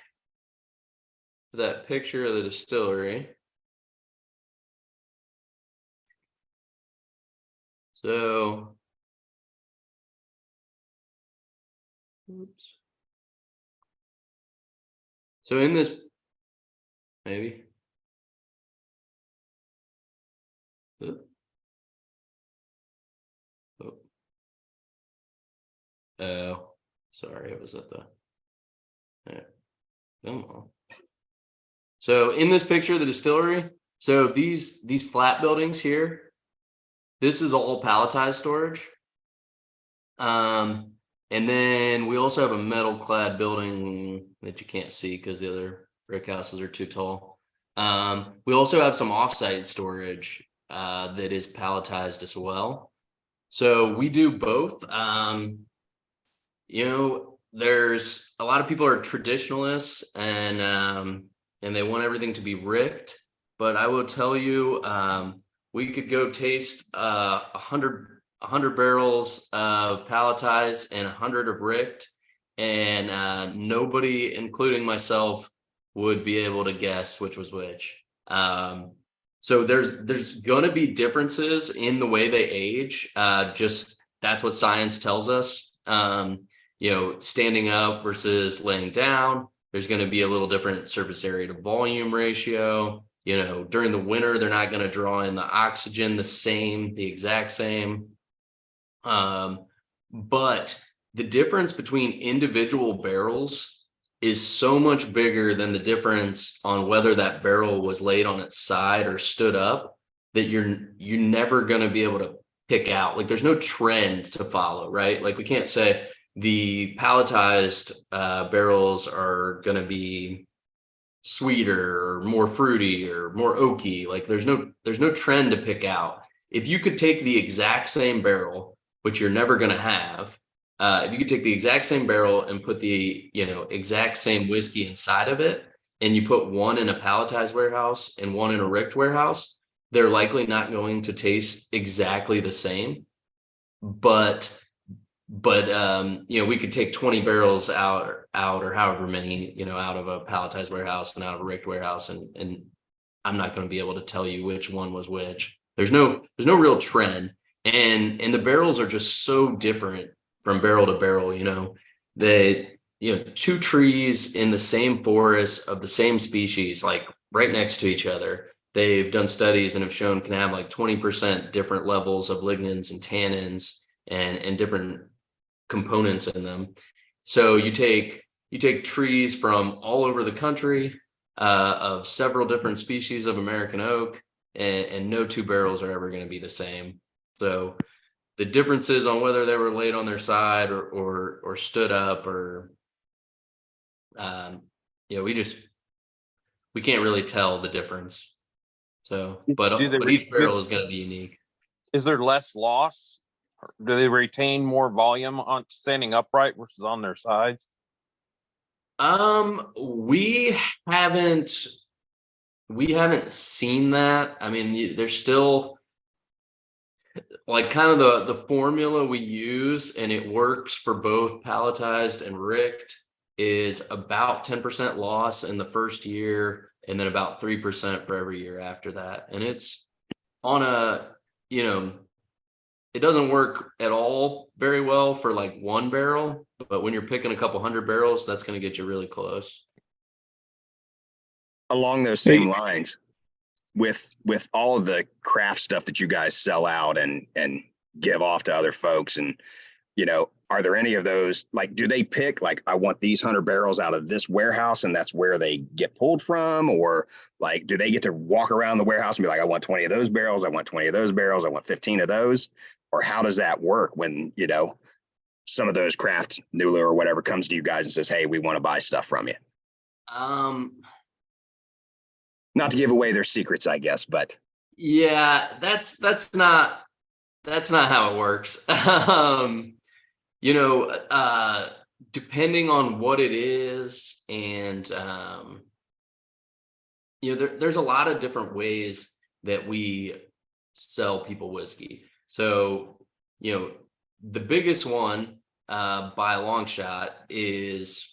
to that picture of the distillery. So, oops. So in this, maybe. Oop. Oh, oh, sorry, it was at the. Yeah, come on. So in this picture, the distillery. So these flat buildings here, this is all palletized storage. And then we also have a metal clad building that you can't see because the other brick houses are too tall. We also have some offsite storage that is palletized as well. So we do both. There's a lot of people are traditionalists and they want everything to be ricked. But I will tell you, we could go taste 100 barrels of palletized and 100 of ricked, and nobody, including myself, would be able to guess which was which. So there's going to be differences in the way they age. Just that's what science tells us. Standing up versus laying down. There's going to be a little different surface area to volume ratio. During the winter, they're not going to draw in the oxygen the exact same. But the difference between individual barrels is so much bigger than the difference on whether that barrel was laid on its side or stood up that you're never going to be able to pick out. Like there's no trend to follow, right? Like we can't say the palletized barrels are going to be sweeter or more fruity or more oaky. Like there's no trend to pick out. If you could take the exact same barrel, which you're never going to have, if you could take the exact same barrel and put the exact same whiskey inside of it, and you put one in a palletized warehouse and one in a ricked warehouse, they're likely not going to taste exactly the same. But we could take 20 barrels out or however many, out of a palletized warehouse and out of a ricked warehouse, and I'm not going to be able to tell you which one was which. There's no real trend, and the barrels are just so different from barrel to barrel. Two trees in the same forest of the same species, like right next to each other, they've done studies and have shown can have like 20% different levels of lignans and tannins and different components in them. So you take trees from all over the country of several different species of American oak, and no two barrels are ever going to be the same. So the differences on whether they were laid on their side or stood up or we can't really tell the difference. So but each barrel is going to be unique. Is there less loss? Do they retain more volume on standing upright versus on their sides? We haven't seen that. I mean, there's still like kind of the formula we use, and it works for both palletized and ricked. is about 10% loss in the first year, and then about 3% for every year after that. And it's on a, you know, it doesn't work at all very well for like one barrel, but when you're picking a couple hundred barrels, that's going to get you really close. Along those same lines, with all of the craft stuff that you guys sell out and give off to other folks, and you know, are there any of those, like, do they pick, like, I want these 100 barrels out of this warehouse and that's where they get pulled from? Or like, do they get to walk around the warehouse and be like, I want 20 of those barrels, I want 20 of those barrels, I want 15 of those? Or how does that work when, you know, some of those craft Nula or whatever comes to you guys and says, hey, we want to buy stuff from you? Not to give away their secrets, I guess, but yeah, that's not how it works. You know, depending on what it is, and you know, there's a lot of different ways that we sell people whiskey. So, you know, the biggest one by a long shot is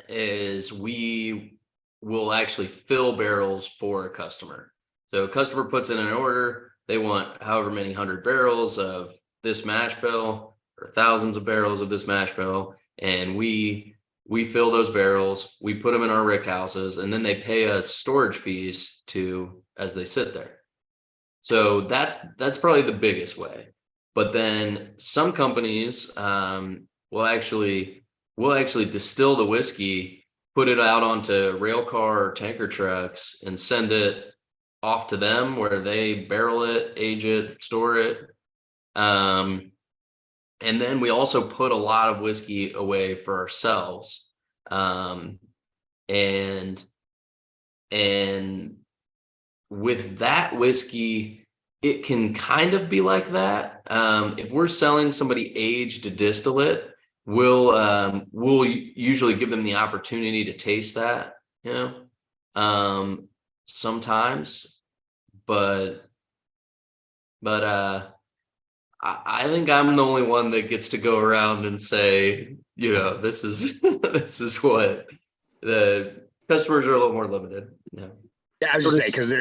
we will actually fill barrels for a customer. So a customer puts in an order, they want however many 100 barrels of this mash bill or thousands of barrels of this mash bill, and we fill those barrels, we put them in our rick houses, and then they pay us storage fees as they sit there. So that's probably the biggest way. But then some companies will actually distill the whiskey, put it out onto rail car or tanker trucks, and send it off to them where they barrel it, age it, store it. And then we also put a lot of whiskey away for ourselves. And with that whiskey, it can kind of be like that. If we're selling somebody aged distillate, we'll usually give them the opportunity to taste that, you know, sometimes, but I think I'm the only one that gets to go around and say, you know, this is this is what the customers are a little more limited. Yeah. yeah, I was just saying, because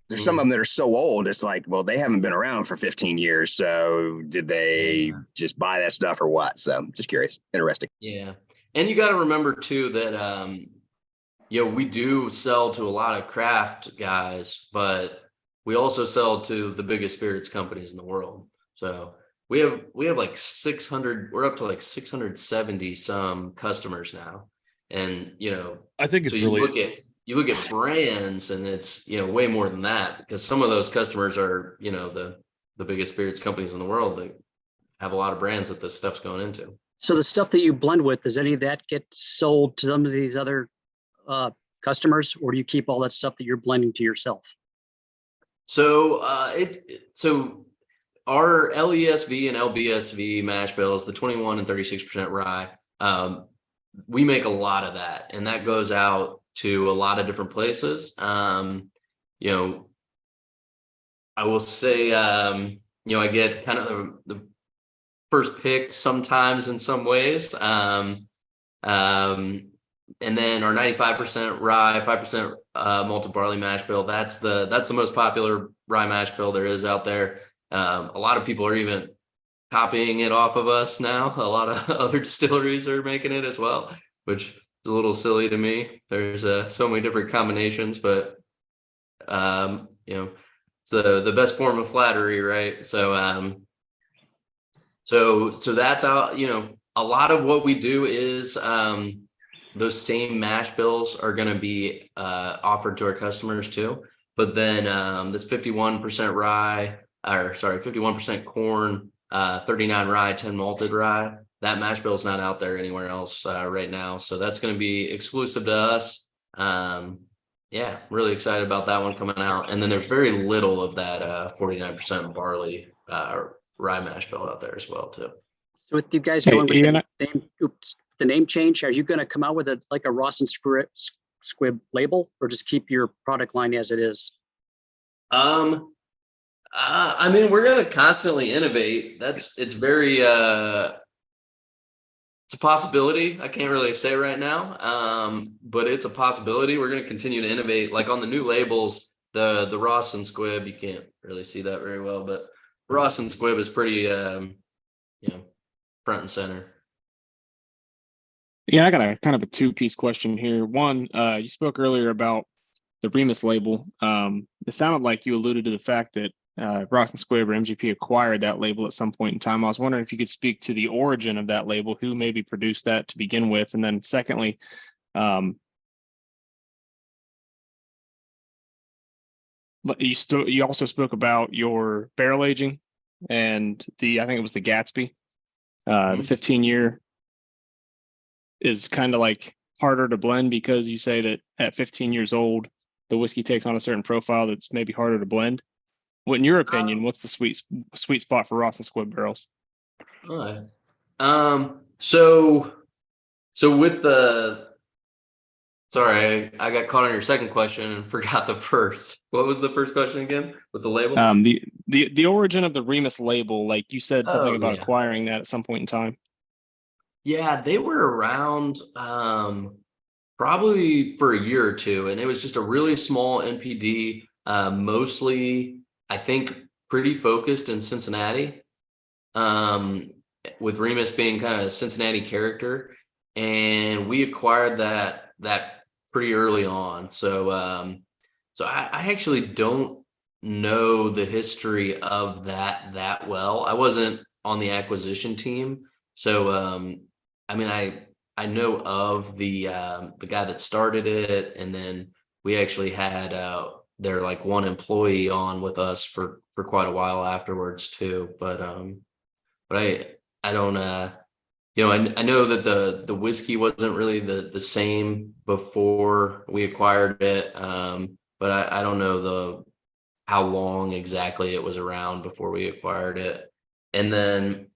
there's some of them that are so old, it's like, well, they haven't been around for 15 years. So did they just buy that stuff or what? So just curious. Interesting. Yeah. And you got to remember too that, you know, we do sell to a lot of craft guys, but we also sell to the biggest spirits companies in the world. So we have like 600, we're up to like 670 some customers now. And, you know, I think it's so you look at brands, and it's, you know, way more than that, because some of those customers are, you know, the biggest spirits companies in the world that have a lot of brands that this stuff's going into. So the stuff that you blend with, does any of that get sold to some of these other customers, or do you keep all that stuff that you're blending to yourself? So so our LESV and LBSV mash bills, the 21 and 36% rye, we make a lot of that, and that goes out to a lot of different places. You know, I will say, you know, I get kind of the first pick sometimes in some ways. And then our 95% rye, 5% malted barley mash bill, that's the most popular rye mash bill there is out there. A lot of people are even copying it off of us now. A lot of other distilleries are making it as well, which is a little silly to me. There's so many different combinations, but you know, it's the best form of flattery, right? So so that's how, you know, a lot of what we do is those same mash bills are going to be offered to our customers too. But then this 51% rye, or sorry, 51% corn, 39 rye, 10 malted rye, that mash bill is not out there anywhere else right now. So that's going to be exclusive to us. Yeah, really excited about that one coming out. And then there's very little of that 49% barley rye mash bill out there as well too. So with you guys going with the name change, are you going to come out with like a Ross and Squibb label, or just keep your product line as it is? I mean, we're going to constantly innovate. It's very It's a possibility. I can't really say right now, but it's a possibility. We're going to continue to innovate. Like on the new labels, the Ross and Squibb, you can't really see that very well, but Ross and Squibb is pretty, front and center. Yeah, I got a kind of a two-piece question here. One, you spoke earlier about the Remus label. It sounded like you alluded to the fact that Ross and Squibb or MGP acquired that label at some point in time. I was wondering if you could speak to the origin of that label, who maybe produced that to begin with, and then secondly, you also spoke about your barrel aging and I think it was the Gatsby, the 15-year is kind of like harder to blend because you say that at 15 years old, the whiskey takes on a certain profile that's maybe harder to blend. What, in your opinion, what's the sweet spot for Ross and Squibb barrels? All right. So with sorry, I got caught on your second question and forgot the first. What was the first question again with the label? The origin of the Remus label, like you said something about acquiring that at some point in time. Yeah, they were around probably for a year or two, and it was just a really small NPD, mostly I think pretty focused in Cincinnati, with Remus being kind of a Cincinnati character, and we acquired that pretty early on. So I actually don't know the history of that well. I wasn't on the acquisition team, so I mean, I know of the guy that started it, and then we actually had their like one employee on with us for quite a while afterwards too. But I don't I know that the whiskey wasn't really the same before we acquired it, but I don't know how long exactly it was around before we acquired it, and then.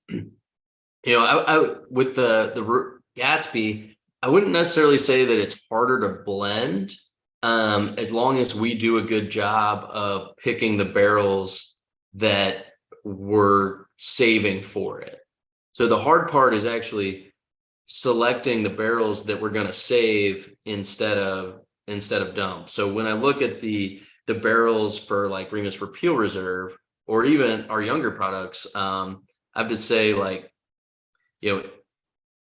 I with the Gatsby, I wouldn't necessarily say that it's harder to blend, as long as we do a good job of picking the barrels that we're saving for it. So the hard part is actually selecting the barrels that we're going to save instead of dump. So when I look at the barrels for like Remus Repeal Reserve or even our younger products, I have to say like,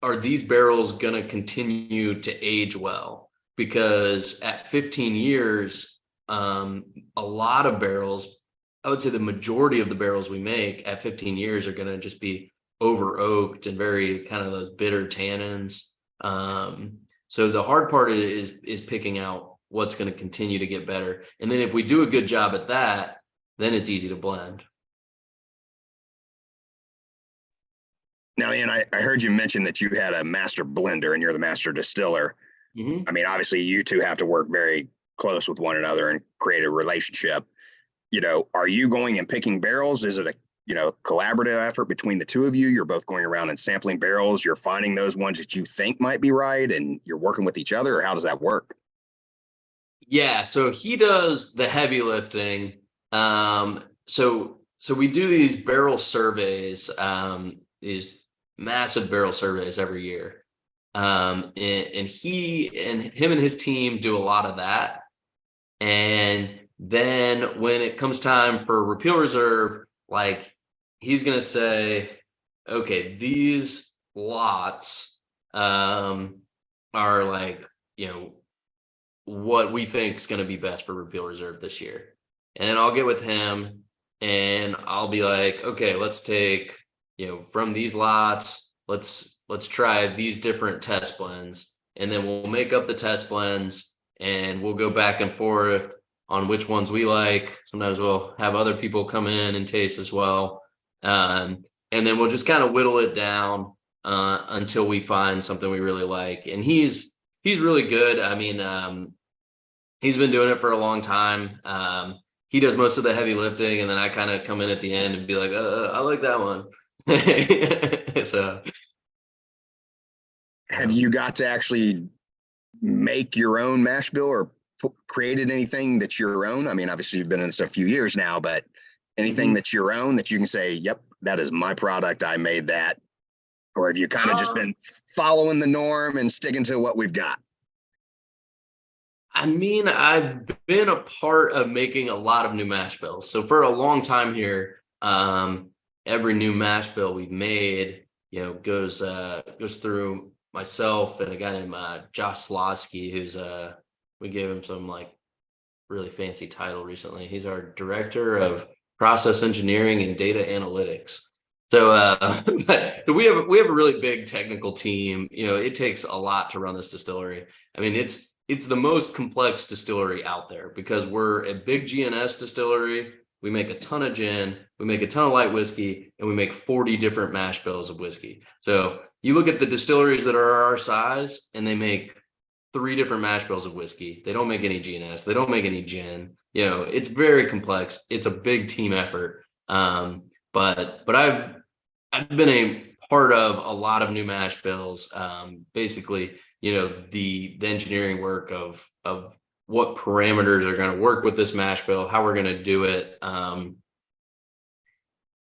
are these barrels going to continue to age well? Because at 15 years, a lot of barrels, I would say the majority of the barrels we make at 15 years are going to just be over oaked and very kind of those bitter tannins. So the hard part is picking out what's going to continue to get better. And then if we do a good job at that, then it's easy to blend. Now, Ian, I heard you mention that you had a master blender and you're the master distiller. Mm-hmm. I mean, obviously you two have to work very close with one another and create a relationship. Are you going and picking barrels? Is it a, collaborative effort between the two of you? You're both going around and sampling barrels. You're finding those ones that you think might be right and you're working with each other, or how does that work? Yeah, so he does the heavy lifting. So we do these barrel surveys, these massive barrel surveys every year. And him and his team do a lot of that. And then when it comes time for Repeal Reserve, like he's gonna say, okay, these lots are like, what we think is going to be best for Repeal Reserve this year. And then I'll get with him and I'll be like, okay, let's take, from these lots, let's try these different test blends, and then we'll make up the test blends and we'll go back and forth on which ones we like. Sometimes we'll have other people come in and taste as well. And then we'll just kind of whittle it down until we find something we really like. And he's really good. I mean, he's been doing it for a long time. He does most of the heavy lifting, and then I kind of come in at the end and be like, I like that one. So, have you got to actually make your own mash bill or created anything that's your own? I mean, obviously you've been in this a few years now, but anything that's your own that you can say, yep, that is my product. I made that. or have you kind of just been following the norm and sticking to what we've got? I mean, I've been a part of making a lot of new mash bills. So for a long time here, every new mash bill we've made, goes through myself and a guy named Josh Slosky, who's we gave him some like really fancy title recently. He's our director of process engineering and data analytics. So but we have a really big technical team. It takes a lot to run this distillery. I mean, it's the most complex distillery out there because we're a big GNS distillery. We make a ton of gin, we make a ton of light whiskey, and we make 40 different mash bills of whiskey. So you look at the distilleries that are our size and they make 3 different mash bills of whiskey. They don't make any GNS, they don't make any gin. It's very complex. It's a big team effort. But I've been a part of a lot of new mash bills. Basically, the engineering work of what parameters are going to work with this mash bill, how we're going to do it. And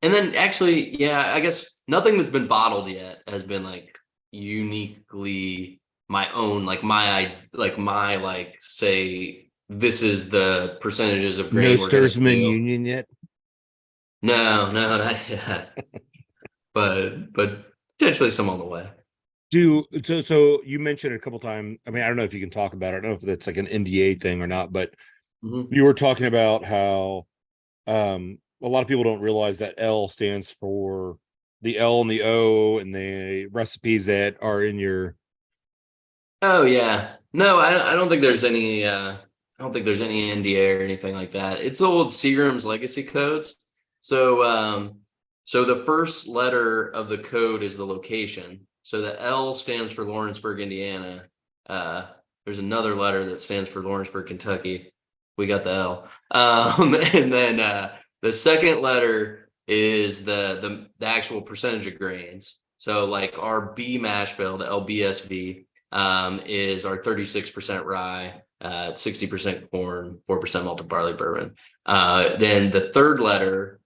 then actually, yeah, I guess nothing that's been bottled yet has been like uniquely my own, say, this is the percentages of grain. No we're gonna Stirsman do. Union yet? No, not yet. but potentially some on the way. So you mentioned it a couple times. I mean, I don't know if you can talk about it. I don't know if that's like an NDA thing or not, but you were talking about how a lot of people don't realize that L stands for the L and the O and the recipes that are in your. Oh yeah. No, I don't think there's any NDA or anything like that. It's the old Seagram's legacy codes. So so the first letter of the code is the location. So the L stands for Lawrenceburg, Indiana. There's another letter that stands for Lawrenceburg, Kentucky. We got the L. And then the second letter is the actual percentage of grains. So like our B mash bill, the LBSV, is our 36% rye, 60% corn, 4% malted barley bourbon. Then the third letter,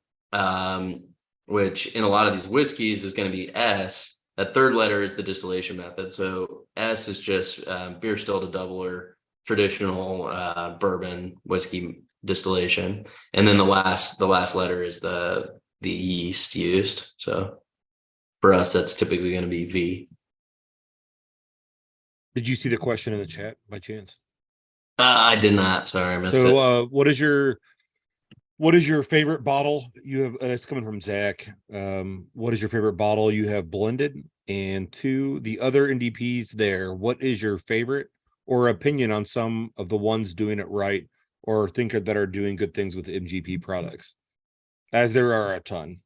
which in a lot of these whiskeys is going to be S. That third letter is the distillation method. So S is just beer still to doubler, traditional bourbon whiskey distillation, and then the last letter is the yeast used. So for us, that's typically going to be V. Did you see the question in the chat by chance? I did not. Sorry, I missed it. So what is your favorite bottle you have? It's coming from Zach. What is your favorite bottle you have blended? And 2, the other NDPs there, what is your favorite or opinion on some of the ones doing it right or think that are doing good things with MGP products? As there are a ton,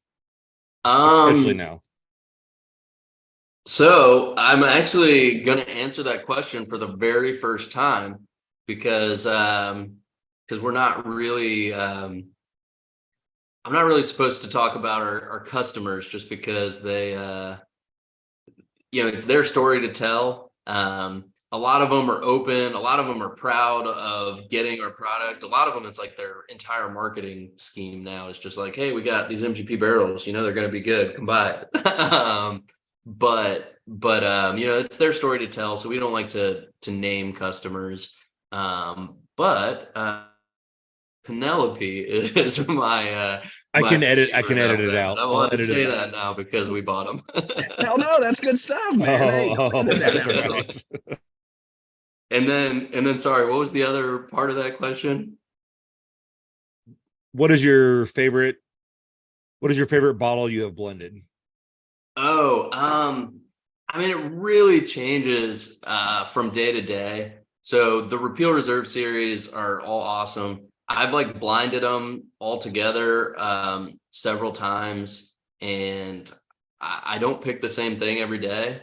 especially now. So I'm actually going to answer that question for the very first time because we're not really I'm not really supposed to talk about our customers just because they it's their story to tell. A lot of them are open, a lot of them are proud of getting our product. A lot of them, it's like their entire marketing scheme now is just like, hey, we got these MGP barrels, they're going to be good, come buy it. But it's their story to tell, so we don't like to name customers. But Penelope is my I can edit favorite it out. I want to say that now because we bought them. Hell no, that's good stuff, man. Hey, That's right. And then sorry, what was the other part of that question? What is your favorite bottle you have blended? Oh, I mean, it really changes from day to day. So the Repeal Reserve series are all awesome. I've like blinded them all together several times, and I don't pick the same thing every day.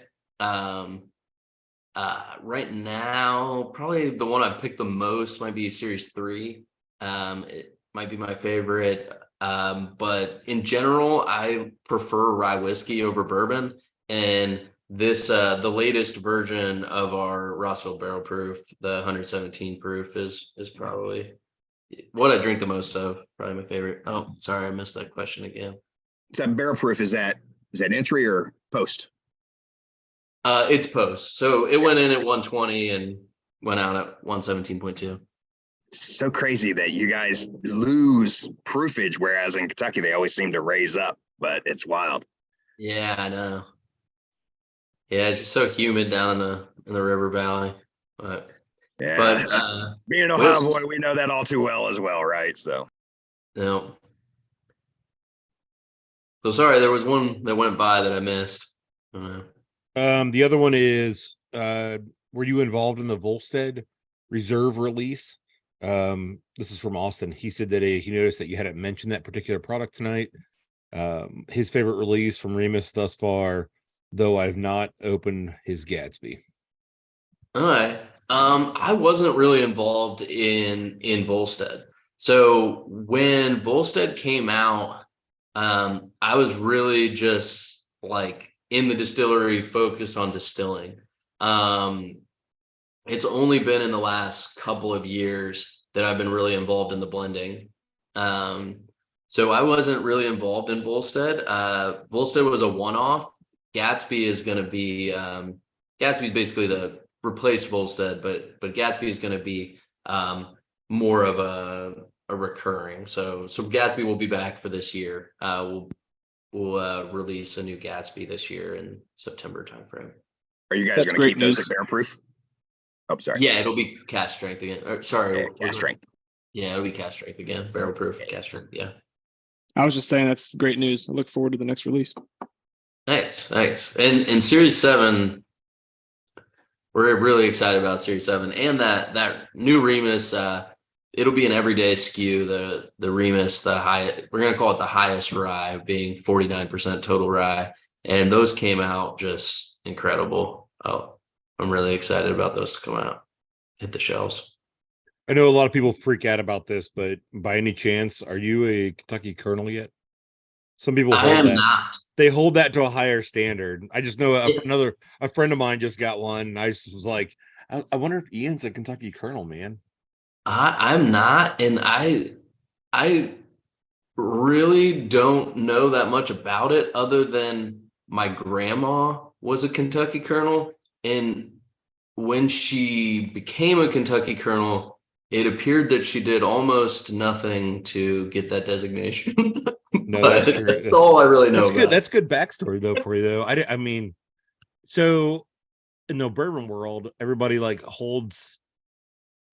Right now, probably the one I've picked the most might be Series 3. It might be my favorite. But in general, I prefer rye whiskey over bourbon. And this, the latest version of our Rossville Barrel Proof, the 117 proof, is probably what I drink the most of. Probably my favorite. Oh, sorry, I missed that question again. So barrel proof, is that entry or post? It's post. So it went in at 120 and went out at 117.2. It's so crazy that you guys lose proofage, whereas in Kentucky they always seem to raise up, but it's wild. Yeah, I know. Yeah, it's just so humid down in the river valley. But Yeah. Being an but Ohio boy, we know that all too well as well, right? So no. So sorry, there was one that went by that I missed. The other one is were you involved in the Volstead reserve release? This is from Austin. He said that he noticed that you hadn't mentioned that particular product tonight. His favorite release from Remus thus far, though I've not opened his Gatsby. All right. I wasn't really involved in Volstead. So when Volstead came out, I was really just like in the distillery, focused on distilling. It's only been in the last couple of years that I've been really involved in the blending. So I wasn't really involved in Volstead. Volstead was a one-off. Gatsby is going to be Gatsby is basically the replaced Volstead, but Gatsby is going to be more of a recurring. So Gatsby will be back for this year. We'll release a new Gatsby this year in September timeframe. are you guys That's going to great keep those news. at bear proof? Oh, sorry. Yeah, it'll be cast strength again. Or, sorry, Yeah, cast strength. Yeah, it'll be cast strength again. Barrel proof, cast strength. Yeah. I was just saying that's great news. I look forward to the next release. Nice. And Series 7, we're really excited about Series 7 and that new Remus. It'll be an everyday SKU. The Remus, we're gonna call it the highest rye, being 49% total rye, and those came out just incredible. Oh, I'm really excited about those to come out, hit the shelves. I know a lot of people freak out about this, but by any chance, are you a Kentucky Colonel yet? Some people I am not. They hold that to a higher standard. I just know a friend of mine just got one. And I just was like, I wonder if Ian's a Kentucky Colonel, man. I'm not, and I really don't know that much about it other than my grandma was a Kentucky Colonel, and when she became a Kentucky Colonel, it appeared that she did almost nothing to get that designation. No, But that's true. that's all I really know. That's good. About. That's good backstory though for you though. I mean, so in the bourbon world, everybody like holds,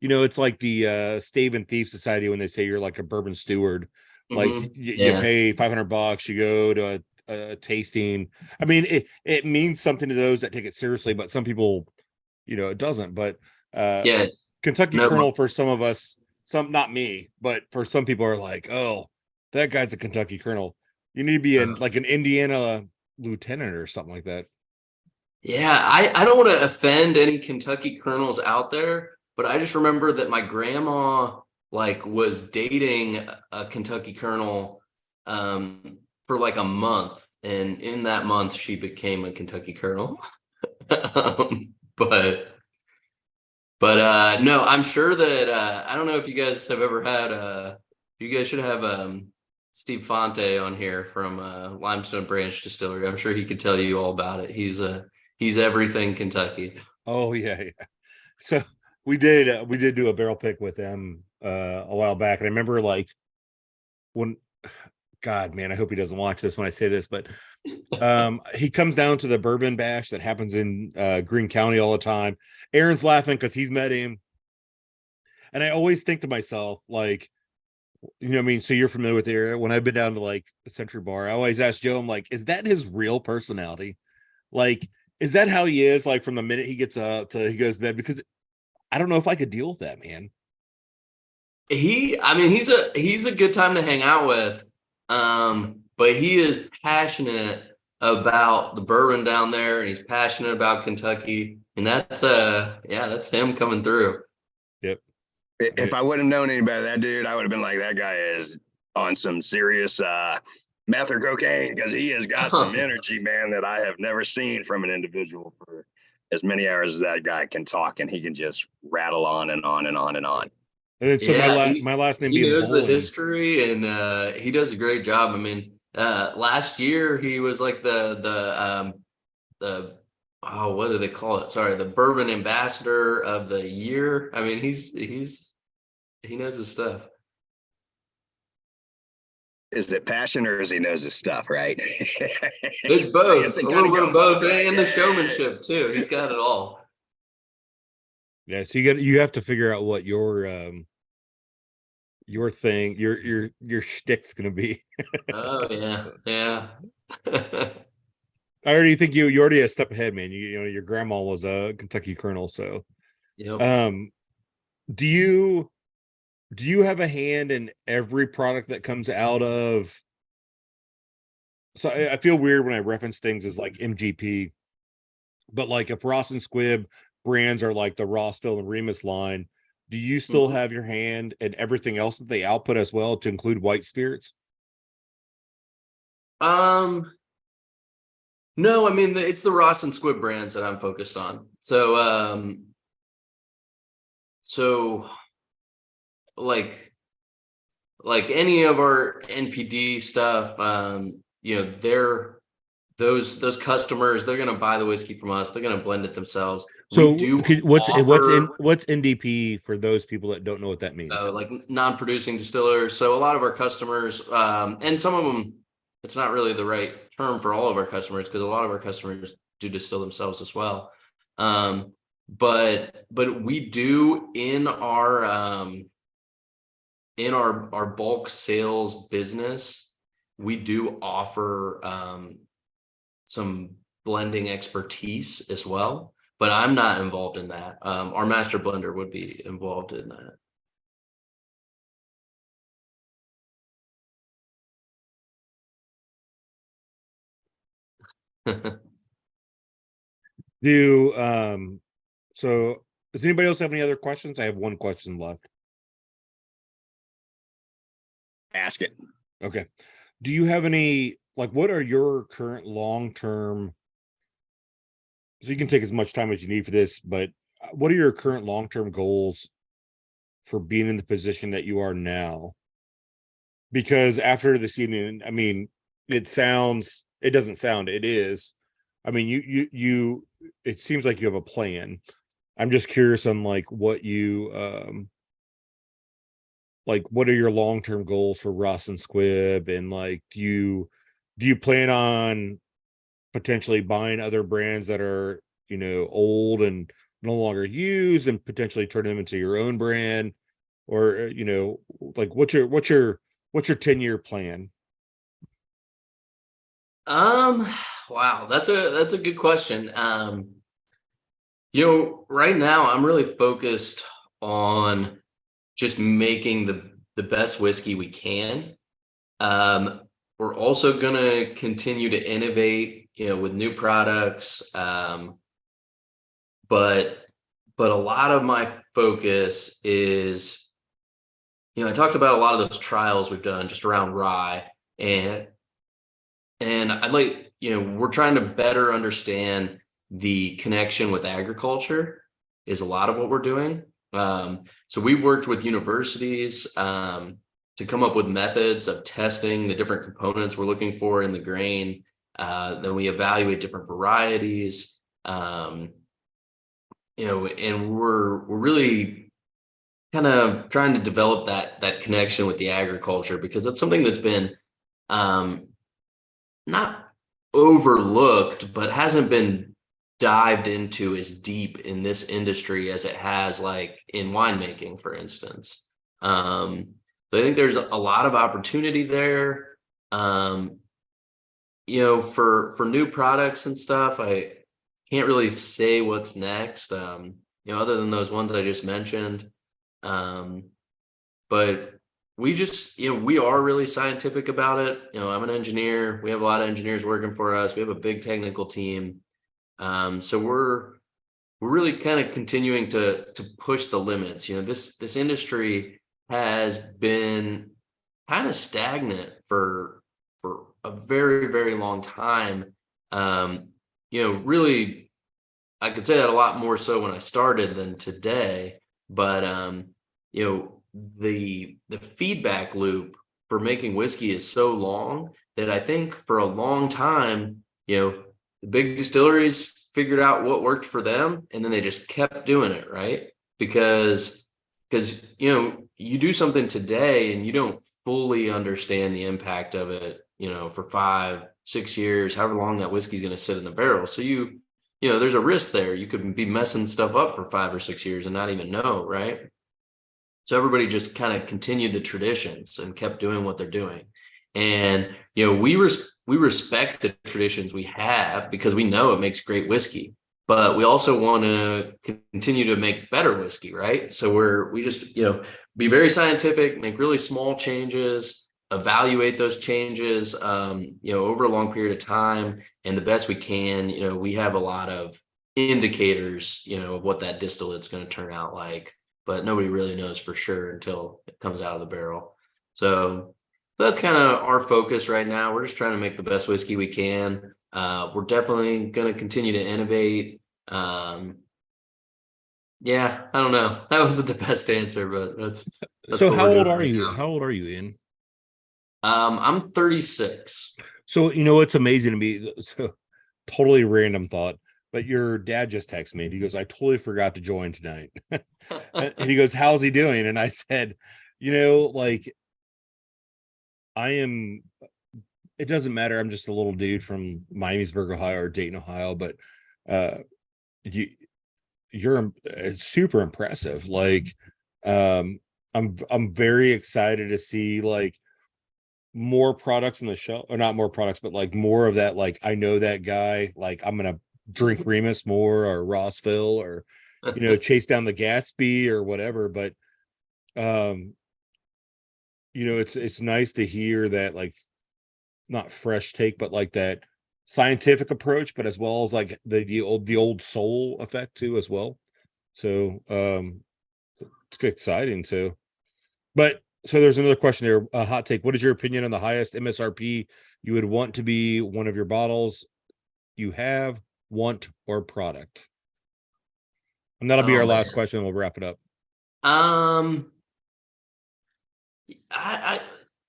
it's like the Stave and Thief Society when they say you're like a bourbon steward. Like you pay $500, you go to a tasting. I mean, it means something to those that take it seriously, but some people, it doesn't. But Kentucky Colonel for some of us, some not me, but for some people are like, oh, that guy's a Kentucky Colonel. You need to be like an Indiana lieutenant or something like that. Yeah, I don't want to offend any Kentucky Colonels out there, but I just remember that my grandma like was dating a Kentucky Colonel for like a month, and in that month she became a Kentucky Colonel. But no, I'm sure that I don't know if you guys have ever had you guys should have Steve Fonte on here from Limestone Branch Distillery. I'm sure he could tell you all about it. He's everything Kentucky. Oh yeah. So we did do a barrel pick with them a while back, and I remember like when, God man, I hope he doesn't watch this when I say this, but he comes down to the bourbon bash that happens in Greene County all the time. Aaron's laughing because he's met him, and I always think to myself like, what I mean? So you're familiar with the area. When I've been down to like a Century Bar, I always ask Joe, I'm like, is that his real personality? Like, is that how he is? Like from the minute he gets up till he goes to bed? Because I don't know if I could deal with that, man. He's a good time to hang out with. But he is passionate about the bourbon down there, and he's passionate about Kentucky, and that's him coming through. Yep. If I would have known any better, that dude, I would have been like, that guy is on some serious meth or cocaine, because he has got some energy, man, that I have never seen from an individual for as many hours as that guy can talk, and he can just rattle on and on and on and on. And then so my last name he being knows Bolin. the history, and he does a great job. I mean, last year he was like the oh, what do they call it? Sorry, the bourbon ambassador of the year. I mean, he knows his stuff. Is it passion or is he knows his stuff, right? It's both, It's a kinda little bit going of both, right? and the Yeah. showmanship too. He's got it all. Yeah, so you have to figure out what your thing, your shtick's gonna be. Oh yeah, yeah. I already think you already a step ahead, man. You know, your grandma was a Kentucky colonel, so Yep. do you have a hand in every product that comes out of? So I feel weird when I reference things as like MGP, but like if Ross and Squibb brands are like the Rossville and Remus line, do you still Mhm. have your hand in everything else that they output as well, to include white spirits? No, I mean it's the Ross and Squibb brands that I'm focused on. So like any of our NPD stuff, you know, those customers, they're gonna buy the whiskey from us, they're gonna blend it themselves. We So do what's offer NDP for those people that don't know what that means? like non-producing distillers. So a lot of our customers, and some of them, it's not really the right term for all of our customers, because a lot of our customers do distill themselves as well. But we do in our bulk sales business, we do offer some blending expertise as well, but I'm not involved in that. Our master blender would be involved in that. So does anybody else have any other questions? I have one question left. Ask it. Okay. Do you have any, like, what are your current long-term, so you can take as much time as you need for this, but what are your current long-term goals for being in the position that you are now? Because after this evening, I mean, it doesn't sound, it is. I mean, it seems like you have a plan. I'm just curious on like what what are your long-term goals for Ross and Squibb, and like do you plan on potentially buying other brands that are, you know, old and no longer used, and potentially turn them into your own brand? Or you know, like what's your 10-year plan? Wow, that's a good question. You know, right now I'm really focused on just making the best whiskey we can. Um, we're also gonna continue to innovate, you know, with new products. But a lot of my focus is, you know, I talked about a lot of those trials we've done just around rye, and I'd like, you know, we're trying to better understand the connection with agriculture is a lot of what we're doing. So we've worked with universities to come up with methods of testing the different components we're looking for in the grain. Then we evaluate different varieties, you know, and we're really kind of trying to develop that connection with the agriculture, because that's something that's been um, not overlooked, but hasn't been dived into as deep in this industry as it has like in winemaking, for instance. So I think there's a lot of opportunity there. Um, you know, for new products and stuff, I can't really say what's next. You know, other than those ones I just mentioned. Um, but we just, you know, we are really scientific about it. You know, I'm an engineer. We have a lot of engineers working for us. We have a big technical team. So we're really kind of continuing to push the limits. You know, this industry has been kind of stagnant for a very, very long time. You know, really, I could say that a lot more so when I started than today. But you know, the feedback loop for making whiskey is so long that I think for a long time, you know, the big distilleries figured out what worked for them, and then they just kept doing it, right? Because you do something today and you don't fully understand the impact of it, for 5-6 years, however long that whiskey's going to sit in the barrel. So there's a risk there. You could be messing stuff up for 5 or 6 years and not even know, right? So everybody just kind of continued the traditions and kept doing what they're doing. And we respect the traditions we have because we know it makes great whiskey, but we also want to continue to make better whiskey, right? So we just be very scientific, make really small changes, evaluate those changes over a long period of time, and the best we can. We have a lot of indicators of what that distillate's going to turn out like, but nobody really knows for sure until it comes out of the barrel. So that's kind of our focus right now. We're just trying to make the best whiskey we can. We're definitely going to continue to innovate. Yeah, I don't know. That wasn't the best answer, but that's So what how we're old doing are right you? now. How old are you, Ian? I'm 36. So it's amazing to me. So totally random thought, but your dad just texted me. He goes, "I totally forgot to join tonight." And he goes, "How's he doing?" And I said, like, I am. It doesn't matter. I'm just a little dude from Miamisburg, Ohio, or Dayton, Ohio, but you're super impressive. Like, I'm very excited to see like more products on the shelf, or not more products, but like more of that. Like, I know that guy. Like, I'm gonna drink Remus more, or Rossville, or chase down the Gatsby or whatever. But it's nice to hear that, like, not fresh take, but like that scientific approach, but as well as like the old soul effect too as well. So it's exciting. So there's another question here, a hot take. What is your opinion on the highest MSRP you would want to be one of your bottles you have, want, or product? And that'll be our last question. We'll wrap it up.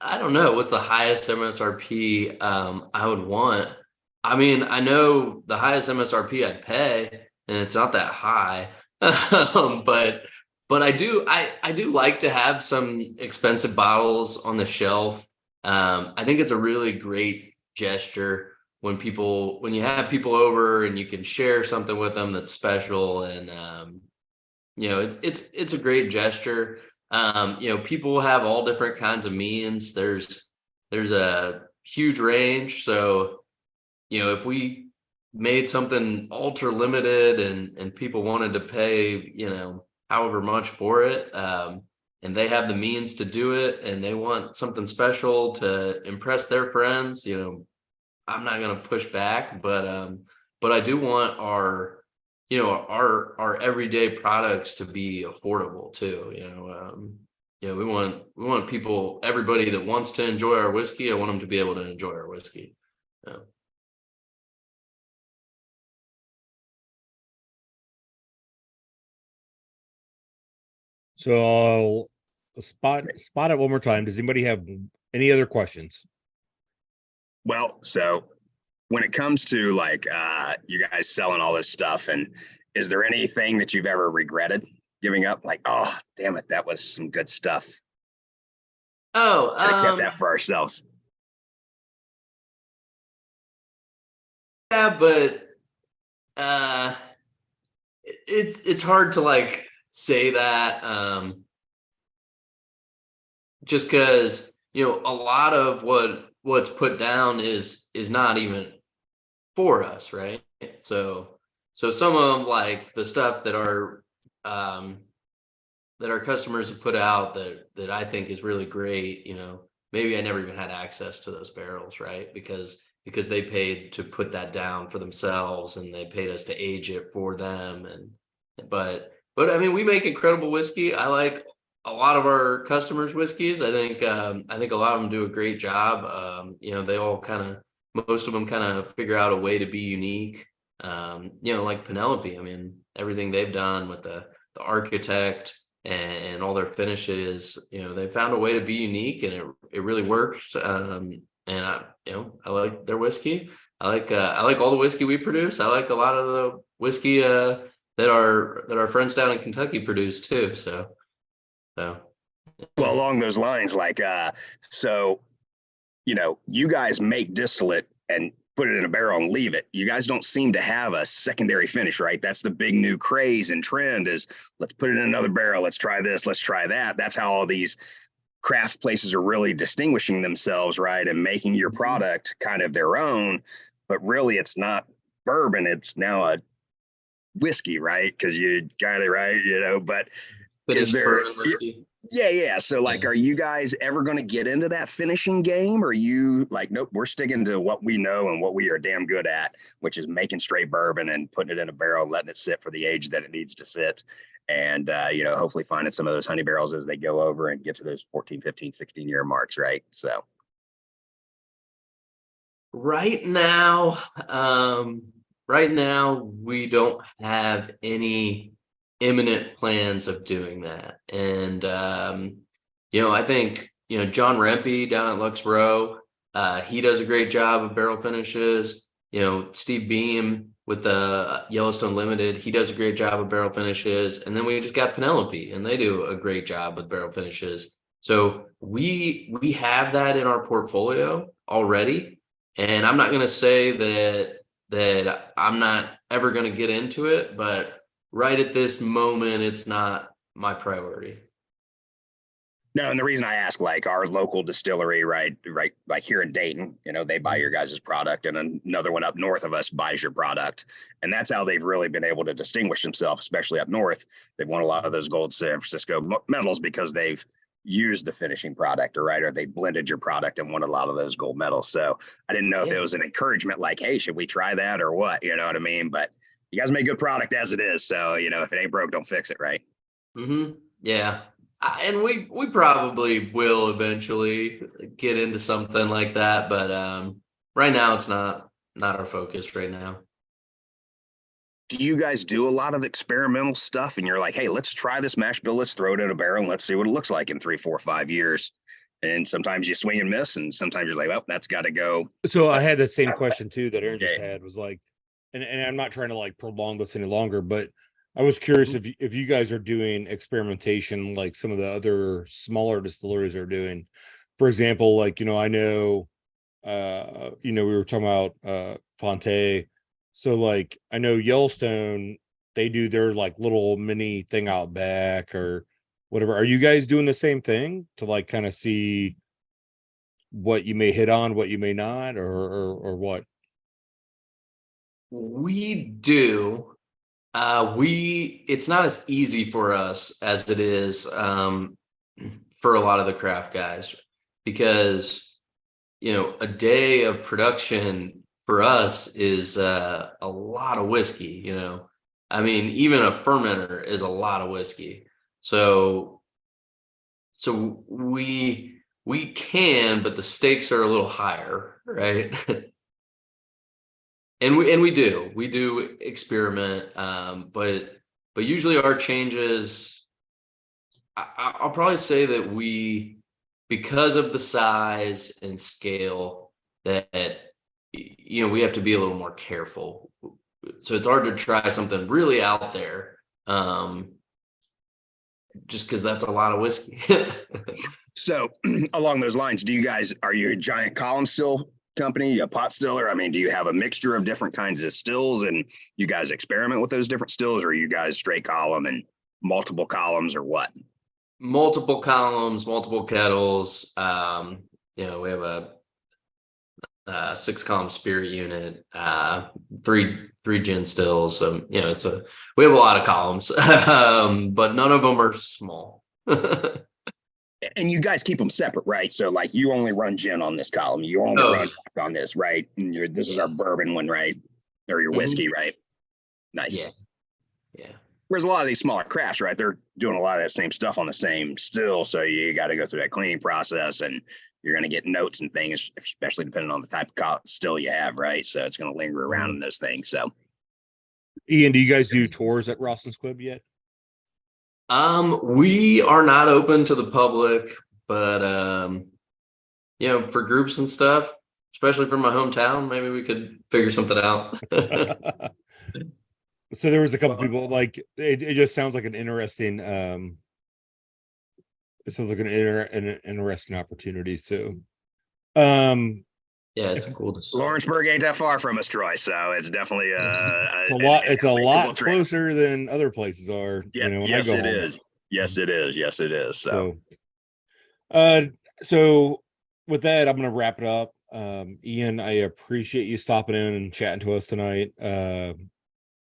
I don't know what's the highest MSRP I would want. I mean, I know the highest MSRP I'd pay, and it's not that high. But I do like to have some expensive bottles on the shelf. I think it's a really great gesture when you have people over and you can share something with them that's special, and it's a great gesture. People have all different kinds of means. There's a huge range. So, if we made something ultra limited and people wanted to pay, however much for it, and they have the means to do it, and they want something special to impress their friends, I'm not going to push back, but I do want our everyday products to be affordable too. We want everybody that wants to enjoy our whiskey, I want them to be able to enjoy our whiskey. So I'll spot it one more time. Does anybody have any other questions? Well, so when it comes to like you guys selling all this stuff, and is there anything that you've ever regretted giving up? Like, oh, damn it, that was some good stuff. Oh, Could have kept that for ourselves. yeah, but it's hard to like say that just because a lot of what's put down is not even for us, right? So some of them, like the stuff that our customers have put out that I think is really great, maybe I never even had access to those barrels, right? Because they paid to put that down for themselves, and they paid us to age it for them. But I mean, we make incredible whiskey. I like a lot of our customers' whiskeys. I think a lot of them do a great job. They all most of them kind of figure out a way to be unique. Like Penelope. I mean, everything they've done with the architect and all their finishes, they found a way to be unique, and it really works. And I like their whiskey. I like all the whiskey we produce. I like a lot of the whiskey that our friends down in Kentucky produce too. So Well, along those lines, so you guys make distillate and put it in a barrel and leave it. You guys don't seem to have a secondary finish, right? That's the big new craze and trend is let's put it in another barrel. Let's try this. Let's try that. That's how all these craft places are really distinguishing themselves, right? And making your product kind of their own. But really, it's not bourbon. It's now a whiskey, right? Because you got it right, But finished there? bourbon whiskey. Yeah. So, Yeah. are you guys ever going to get into that finishing game? Or are you like, nope, we're sticking to what we know and what we are damn good at, which is making straight bourbon and putting it in a barrel, letting it sit for the age that it needs to sit. And, hopefully finding some of those honey barrels as they go over and get to those 14, 15, 16-year marks, right? So. Right now, we don't have any imminent plans of doing that. And I think John Rempe down at Lux Row, he does a great job of barrel finishes. Steve Beam with the Yellowstone Limited, he does a great job of barrel finishes. And then we just got Penelope, and they do a great job with barrel finishes. So we have that in our portfolio already. And I'm not going to say that I'm not ever going to get into it, but right at this moment, it's not my priority. No, and the reason I ask, our local distillery, right, like here in Dayton, they buy your guys' product, and another one up north of us buys your product, and that's how they've really been able to distinguish themselves, especially up north. They've won a lot of those gold San Francisco medals because they've used the finishing product, or they blended your product and won a lot of those gold medals. So I didn't know if it was an encouragement, like, hey, should we try that or what? You know what I mean? But you guys make good product as it is, so if it ain't broke, don't fix it, right? Yeah. And we probably will eventually get into something like that, but right now it's not our focus right now. Do you guys do a lot of experimental stuff and you're like, hey, let's try this mash bill, let's throw it in a barrel and let's see what it looks like in 3, 4, 5 years? And sometimes you swing and miss, and sometimes you're like, well, that's got to go. So I had that same question too that Aaron just had, was like, and I'm not trying to prolong this any longer, but I was curious if you guys are doing experimentation like some of the other smaller distilleries are doing. For example, I know we were talking about Fonte. So I know Yellowstone, they do their little mini thing out back or whatever. Are you guys doing the same thing to kind of see what you may hit on, what you may not, or what? We do. It's not as easy for us as it is for a lot of the craft guys, because a day of production for us is a lot of whiskey. I mean, even a fermenter is a lot of whiskey. So we can, but the stakes are a little higher, right? And we do experiment, but usually our changes, I'll probably say that because of the size and scale, that we have to be a little more careful. So it's hard to try something really out there, just because that's a lot of whiskey. So along those lines, are you a giant column still company, a pot stiller? I mean, do you have a mixture of different kinds of stills and you guys experiment with those different stills, or are you guys straight column and multiple columns, or what? Multiple columns, multiple kettles. We have a 6-column spirit unit, three gin stills. So we have a lot of columns, but none of them are small. And you guys keep them separate, right? So you only run gin on this column, you only run on this, right? And this is our bourbon one, right? Or your whiskey, right? Nice. Yeah. Whereas a lot of these smaller crafts, right, they're doing a lot of that same stuff on the same still. So you got to go through that cleaning process, and you're going to get notes and things, especially depending on the type of still you have, right? So it's going to linger around in those things. So, Ian, do you guys do tours at Ross Squibb yet? We are not open to the public, but for groups and stuff, especially from my hometown. Maybe we could figure something out. So there was a couple people like it just sounds like an interesting it sounds like an interesting opportunity. So Yeah, it's cool to see. Lawrenceburg ain't that far from us, Troy. So it's definitely it's a lot reasonable trip. closer than other places are. Yeah, You know, when yes, I go it home. is. Yes, it is. Yes, it is. So, So with that, I'm gonna wrap it up. Ian, I appreciate you stopping in and chatting to us tonight.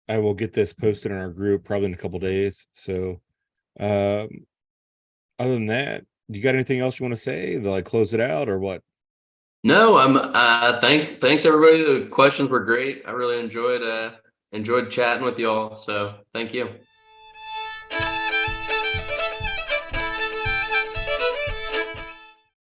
I will get this posted in our group probably in a couple days. So other than that, you got anything else you want to say to like close it out or what? No, thanks everybody. The questions were great. I really enjoyed chatting with y'all. So thank you.